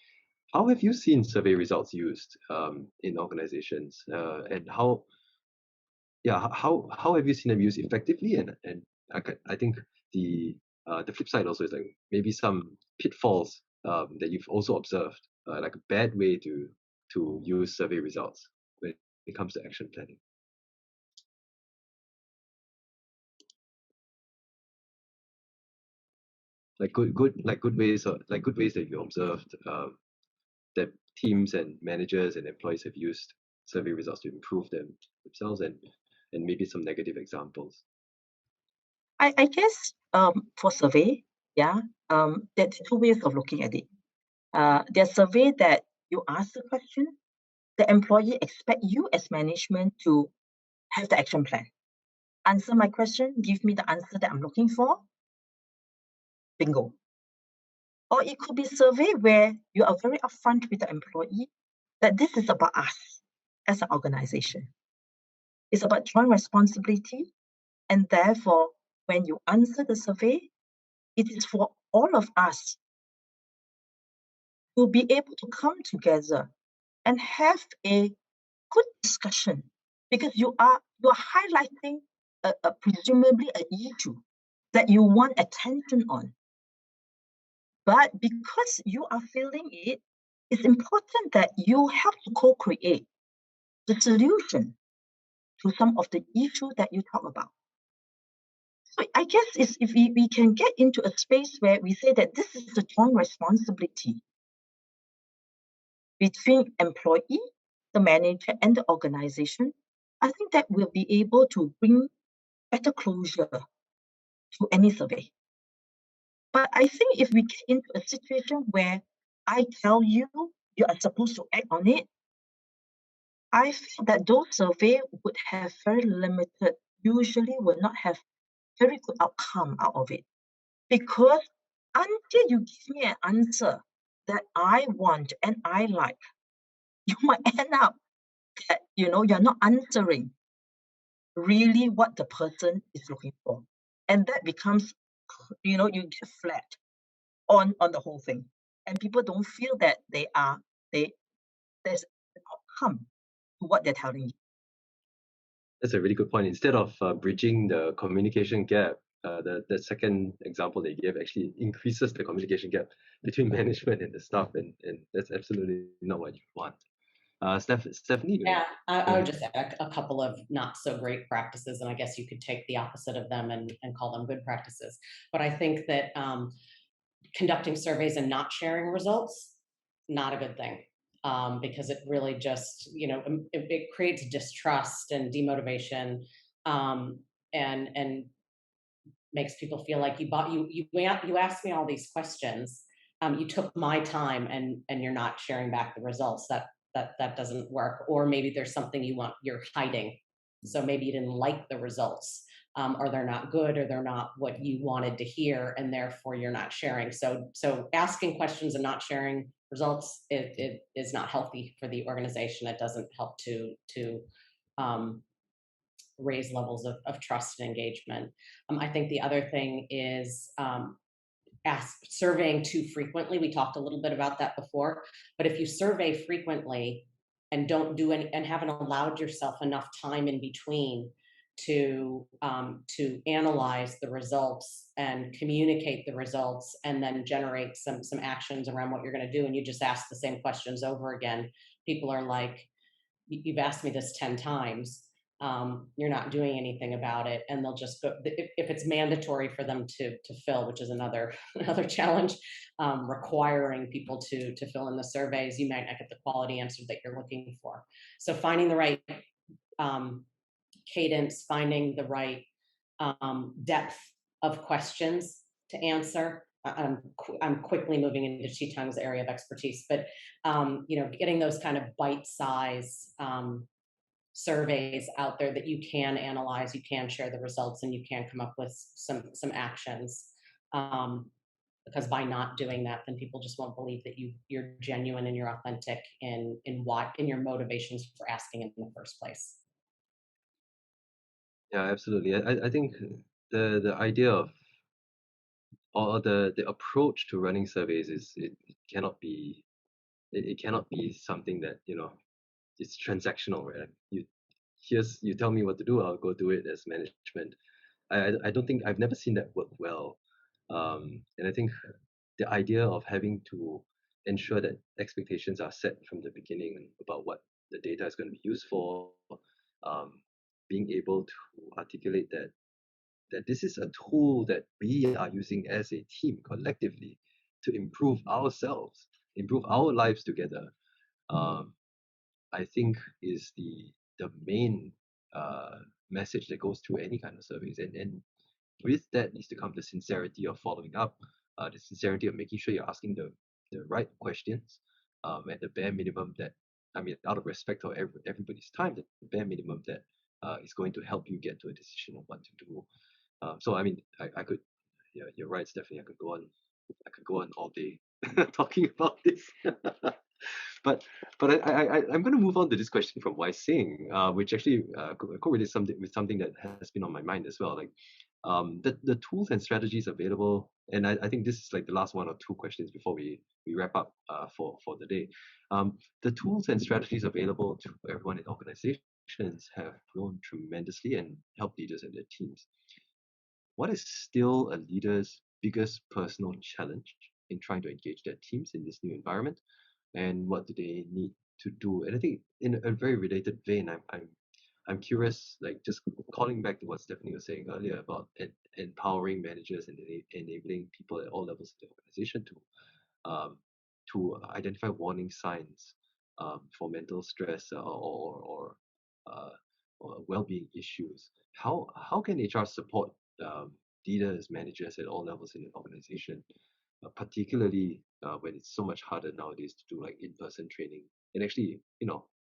how have you seen survey results used in organizations, and how have you seen them used effectively? And I think the flip side also is like maybe some pitfalls that you've also observed, like a bad way to use survey results when it comes to action planning. Like good ways, or like good ways that you observed that teams and managers and employees have used survey results to improve themselves, and maybe some negative examples. I guess for survey, yeah, there's two ways of looking at it. There's survey that you ask the question, the employee expect you as management to have the action plan. Answer my question, give me the answer that I'm looking for. Bingo. Or it could be survey where you are very upfront with the employee that this is about us as an organization. It's about joint responsibility. And therefore, when you answer the survey, it is for all of us to be able to come together and have a good discussion, because you are highlighting a presumably an issue that you want attention on. But because you are feeling it, it's important that you help to co-create the solution to some of the issue that you talk about. So I guess if we can get into a space where we say that this is a joint responsibility between employee, the manager, and the organization, I think that will be able to bring better closure to any survey. But I think if we get into a situation where I tell you you are supposed to act on it, I feel that those surveys would have very limited, usually will not have very good outcome out of it. Because until you give me an answer that I want and I like, you might end up that you're not answering really what the person is looking for. And that becomes, you get flat on the whole thing. And people don't feel that there's an outcome to what they're telling you. That's a really good point. Instead of bridging the communication gap, the second example they gave actually increases the communication gap between management and the staff, and that's absolutely not what you want. Stephanie, Yeah, go I would ahead. just add a couple of not so great practices, and I guess you could take the opposite of them and call them good practices. But I think that conducting surveys and not sharing results, not a good thing. Because it really just, it creates distrust and demotivation, um, and makes people feel like you asked me all these questions, you took my time and you're not sharing back the results. That doesn't work. Or maybe there's something you're hiding, so maybe you didn't like the results, or they're not good, or they're not what you wanted to hear, and therefore you're not sharing. So asking questions and not sharing results, it is not healthy for the organization. It doesn't help to um, raise levels of trust and engagement. I think the other thing is surveying too frequently. We talked a little bit about that before, but if you survey frequently and don't do any, and haven't allowed yourself enough time in between to analyze the results and communicate the results, and then generate some actions around what you're going to do, and you just ask the same questions over again, people are like, you've asked me this 10 times, you're not doing anything about it. And they'll just go, if it's mandatory for them to fill, which is another challenge, requiring people to fill in the surveys, you might not get the quality answer that you're looking for. So finding the right cadence, finding the right depth of questions to answer. I'm quickly moving into Chitang's area of expertise, but getting those kind of bite-size surveys out there that you can analyze, you can share the results, and you can come up with some actions. Because by not doing that, then people just won't believe that you're genuine and you're authentic in your motivations for asking in the first place. Yeah, absolutely. I think the idea of, or the approach to running surveys is it cannot be it cannot be something that it's transactional, right? You tell me what to do, I'll go do it as management. I don't think, I've never seen that work well. And I think the idea of having to ensure that expectations are set from the beginning about what the data is going to be used for, um, being able to articulate that this is a tool that we are using as a team collectively to improve ourselves, improve our lives together. Um, I think is the main message that goes through any kind of surveys, and with that needs to come the sincerity of following up, the sincerity of making sure you're asking the right questions, at the bare minimum that, I mean, out of respect for everybody's time, the bare minimum that is going to help you get to a decision of what to do. So I mean, I could, yeah, you're right, Stephanie. I could go on all day talking about this. But I'm going to move on to this question from Wai Sing, which actually correlates something that has been on my mind as well. Like the tools and strategies available, and I think this is like the last one or two questions before we wrap up for the day. The tools and strategies available to everyone in organizations have grown tremendously and help leaders and their teams. What is still a leader's biggest personal challenge in trying to engage their teams in this new environment, and what do they need to do? And I think in a very related vein, I'm curious, like just calling back to what Stephanie was saying earlier about empowering managers and enabling people at all levels of the organization um, to identify warning signs for mental stress uh, or well-being issues. How can HR support leaders, managers at all levels in an organization, particularly when it's so much harder nowadays to do like in-person training? And actually,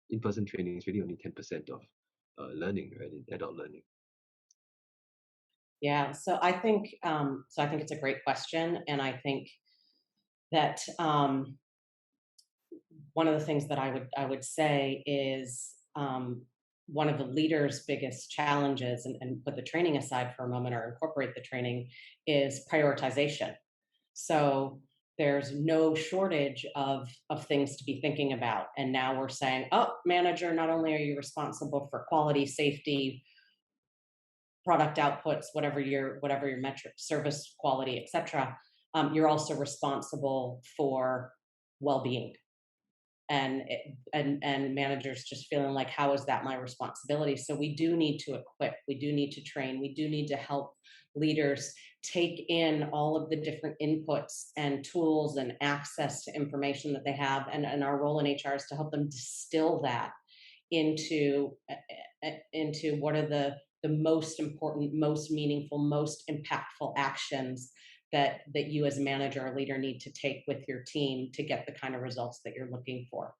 in-person training is really only 10% of learning, right? In adult learning. Yeah, so I think it's a great question, and I think that one of the things that I would say is one of the leaders' biggest challenges, and put the training aside for a moment or incorporate the training, is prioritization. So there's no shortage of things to be thinking about. And now we're saying, oh, manager, not only are you responsible for quality, safety, product outputs, whatever your metric, service quality, etc., you're also responsible for well-being. And managers just feeling like, how is that my responsibility? So we do need to equip, we do need to train, we do need to help leaders take in all of the different inputs and tools and access to information that they have. And our role in HR is to help them distill that into what are the most important, most meaningful, most impactful actions that you as a manager or leader need to take with your team to get the kind of results that you're looking for.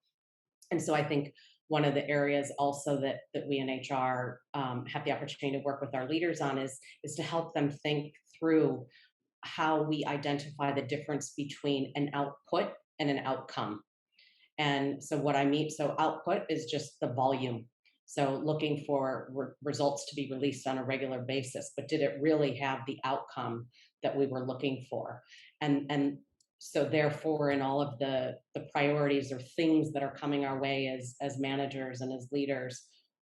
And so I think one of the areas also that we in HR have the opportunity to work with our leaders on is to help them think through how we identify the difference between an output and an outcome. And so what I mean, so output is just the volume. So looking for results to be released on a regular basis, but did it really have the outcome that we were looking for? And so therefore, in all of the priorities or things that are coming our way as managers and as leaders,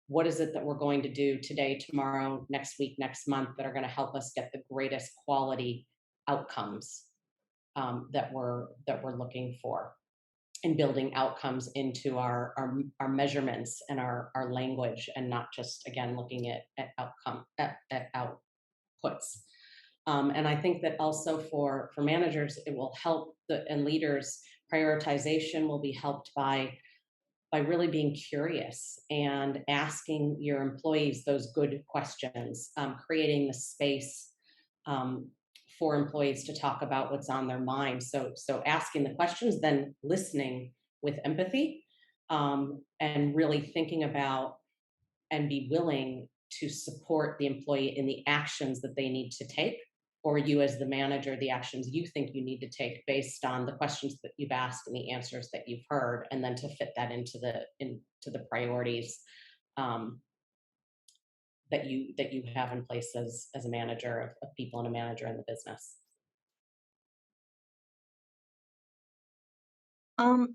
what is it that we're going to do today, tomorrow, next week, next month that are going to help us get the greatest quality outcomes that we're looking for? And building outcomes into our measurements and our language, and not just, again, looking at outputs. And I think that also for managers, it will help and leaders, prioritization will be helped by really being curious and asking your employees those good questions, creating the space for employees to talk about what's on their mind. So asking the questions, then listening with empathy, and really thinking about and be willing to support the employee in the actions that they need to take, or you as the manager, the actions you think you need to take based on the questions that you've asked and the answers that you've heard, and then to fit that into the priorities that you have in place as a manager of people and a manager in the business.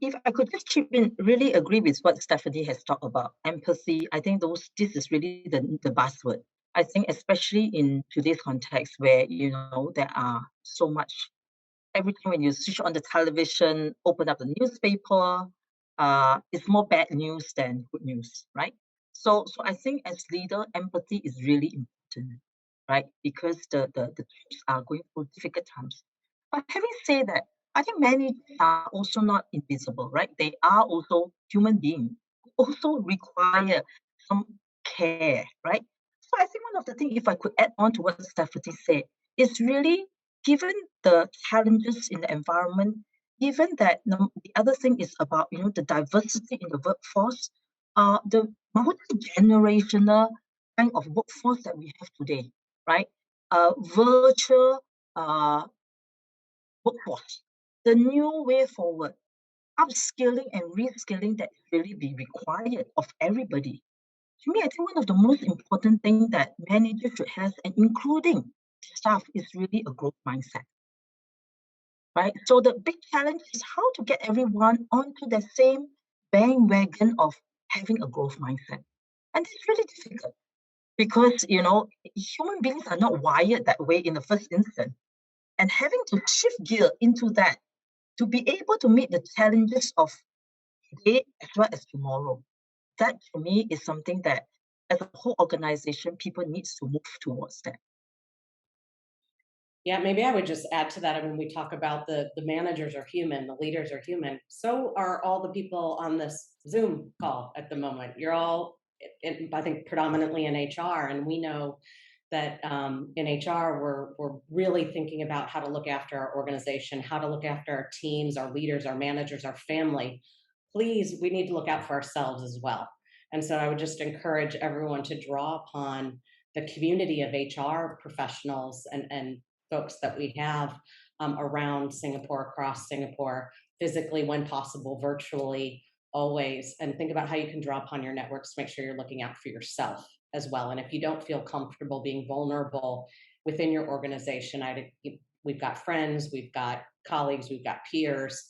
If I could just chip in, really agree with what Stephanie has talked about. Empathy, I think this is really the buzzword. I think especially in today's context where, there are so much, every time when you switch on the television, open up the newspaper, it's more bad news than good news, right? So I think as leader, empathy is really important, right? Because the troops are going through difficult times. But having said that, I think many are also not invisible, right? They are also human beings, also require some care, right? So I think one of the things, if I could add on to what Stephanie said, is really given the challenges in the environment, given that the other thing is about the diversity in the workforce, the multi-generational kind of workforce that we have today, right? Virtual workforce, the new way forward, upskilling and reskilling that really be required of everybody. To me, I think one of the most important things that managers should have, and including staff, is really a growth mindset. Right? So the big challenge is how to get everyone onto the same bandwagon of having a growth mindset. And it's really difficult because, human beings are not wired that way in the first instance. And having to shift gear into that to be able to meet the challenges of today as well as tomorrow, that to me is something that as a whole organization, people needs to move towards that. Yeah, maybe I would just add to that. I mean, we talk about the managers are human, the leaders are human. So are all the people on this Zoom call at the moment. You're all, I think, predominantly in HR, and we know that in HR, we're really thinking about how to look after our organization, how to look after our teams, our leaders, our managers, our family. Please, we need to look out for ourselves as well. And so I would just encourage everyone to draw upon the community of HR professionals and folks that we have around Singapore, across Singapore, physically when possible, virtually, always, and think about how you can draw upon your networks to make sure you're looking out for yourself as well. And if you don't feel comfortable being vulnerable within your organization, we've got friends, we've got colleagues, we've got peers.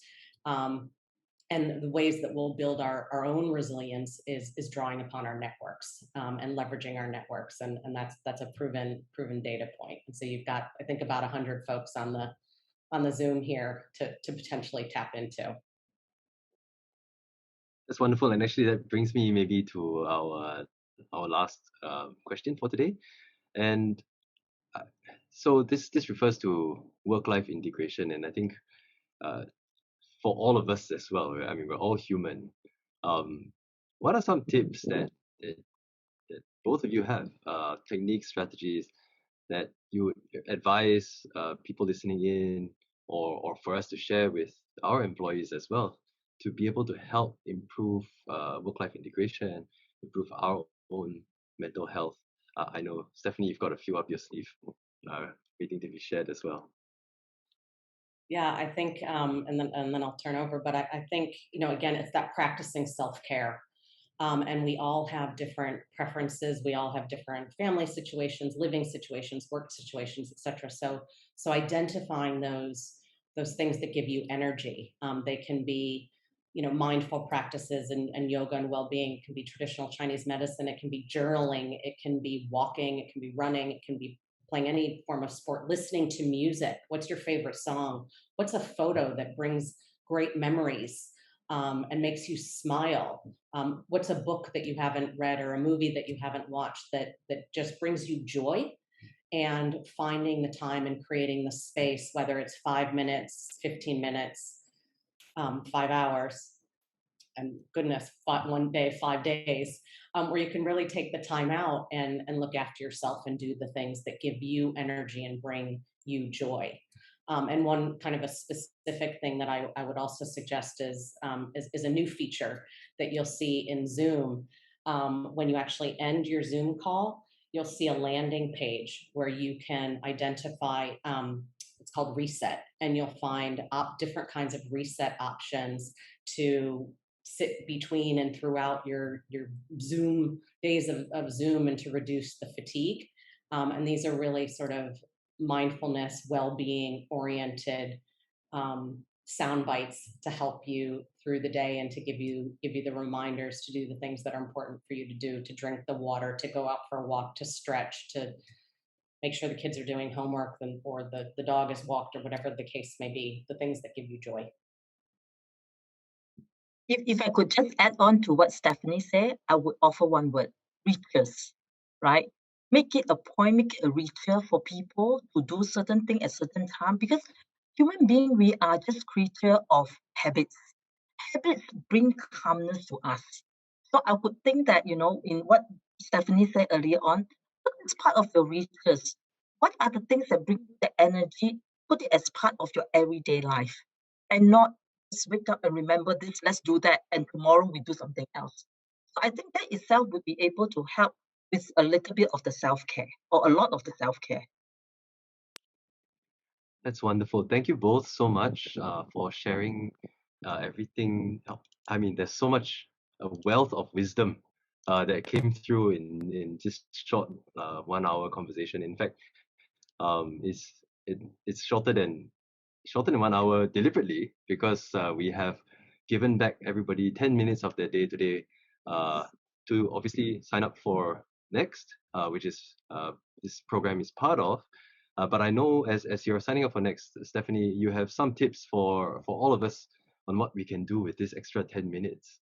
And the ways that we'll build our own resilience is drawing upon our networks, and leveraging our networks, and that's a proven data point. And so you've got, I think, about 100 folks on the Zoom here to potentially tap into. That's wonderful, and actually that brings me maybe to our last question for today, and so this refers to work-life integration, and I think for all of us as well, right? I mean, we're all human. What are some tips that both of you have, techniques, strategies that you would advise people listening in, or for us to share with our employees as well, to be able to help improve work-life integration, improve our own mental health? I know, Stephanie, you've got a few up your sleeve waiting to be shared as well. Yeah, I think, and then I'll turn over. But I think, again, it's that practicing self-care. And we all have different preferences. We all have different family situations, living situations, work situations, etc. So identifying those things that give you energy. They can be, mindful practices and yoga and well-being. It can be traditional Chinese medicine. It can be journaling. It can be walking. It can be running. It can be playing any form of sport, listening to music. What's your favorite song? What's a photo that brings great memories and makes you smile? What's a book that you haven't read or a movie that you haven't watched that just brings you joy? And finding the time and creating the space, whether it's 5 minutes, 15 minutes, 5 hours, and goodness, 1 day, 5 days, where you can really take the time out and look after yourself and do the things that give you energy and bring you joy. And one kind of a specific thing that I would also suggest is a new feature that you'll see in Zoom. When you actually end your Zoom call, you'll see a landing page where you can identify, it's called reset, and you'll find different kinds of reset options to sit between and throughout your Zoom days of Zoom, and to reduce the fatigue. And these are really sort of mindfulness, well-being oriented sound bites to help you through the day, and to give you the reminders to do the things that are important for you to do, to drink the water, to go out for a walk, to stretch, to make sure the kids are doing homework, or the dog is walked, or whatever the case may be, the things that give you joy. If I could just add on to what Stephanie said, I would offer one word: rituals, right? Make it a point, make it a ritual for people to do certain thing at certain time, because human being, we are just creature of habits. Habits bring calmness to us. So I would think that, in what Stephanie said earlier on, put it as part of your rituals. What are the things that bring the energy? Put it as part of your everyday life, and not just wake up and remember this, let's do that, and tomorrow we do something else. So I think that itself would be able to help with a little bit of the self-care, or a lot of the self-care. That's wonderful. Thank you both so much for sharing everything. I mean, there's so much a wealth of wisdom that came through in just short 1 hour conversation. In fact, it's shorter than 1 hour deliberately, because we have given back everybody 10 minutes of their day today to obviously sign up for Next, which is this program is part of. But I know as you're signing up for Next, Stephanie, you have some tips for all of us on what we can do with this extra 10 minutes.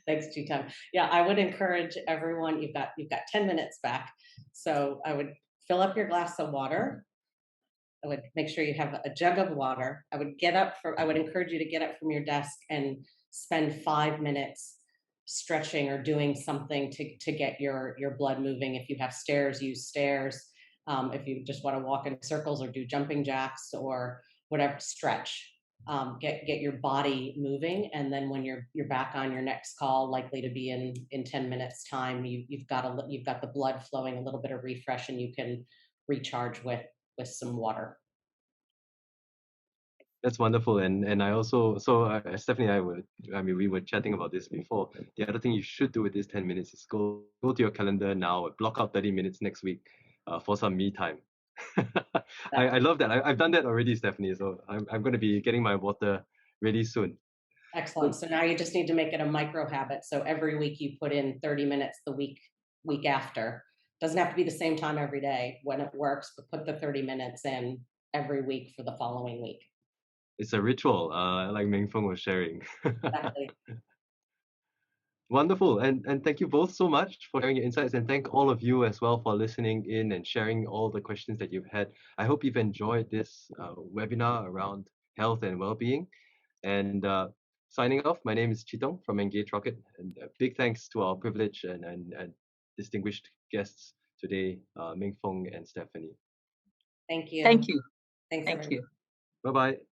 Thanks, Jitan. Yeah, I would encourage everyone, you've got 10 minutes back. So I would fill up your glass of water. I would make sure you have a jug of water. I would encourage you to get up from your desk and spend 5 minutes stretching or doing something to get your blood moving. If you have stairs, use stairs. If you just want to walk in circles or do jumping jacks or whatever, stretch. Get your body moving, and then when you're back on your next call, likely to be in 10 minutes time, you've got the blood flowing, a little bit of refresh, and you can recharge with some water. That's wonderful, and I also, so Stephanie, we were chatting about this before. The other thing you should do with this 10 minutes is go to your calendar now, block out 30 minutes next week for some me time. I love that. I've done that already, Stephanie. So I'm going to be getting my water really soon. Excellent. So now you just need to make it a micro habit. So every week you put in 30 minutes the week after. Doesn't have to be the same time every day when it works, but put the 30 minutes in every week for the following week. It's a ritual, like Ming Feng was sharing. Exactly. Wonderful. And thank you both so much for sharing your insights, and thank all of you as well for listening in and sharing all the questions that you've had. I hope you've enjoyed this webinar around health and well-being. And signing off, my name is Chitong from Engage Rocket, and a big thanks to our privileged and distinguished guests today, Ming Feng and Stephanie. Thank you. Thank you. Thanks, Thank everybody. you. Bye-bye.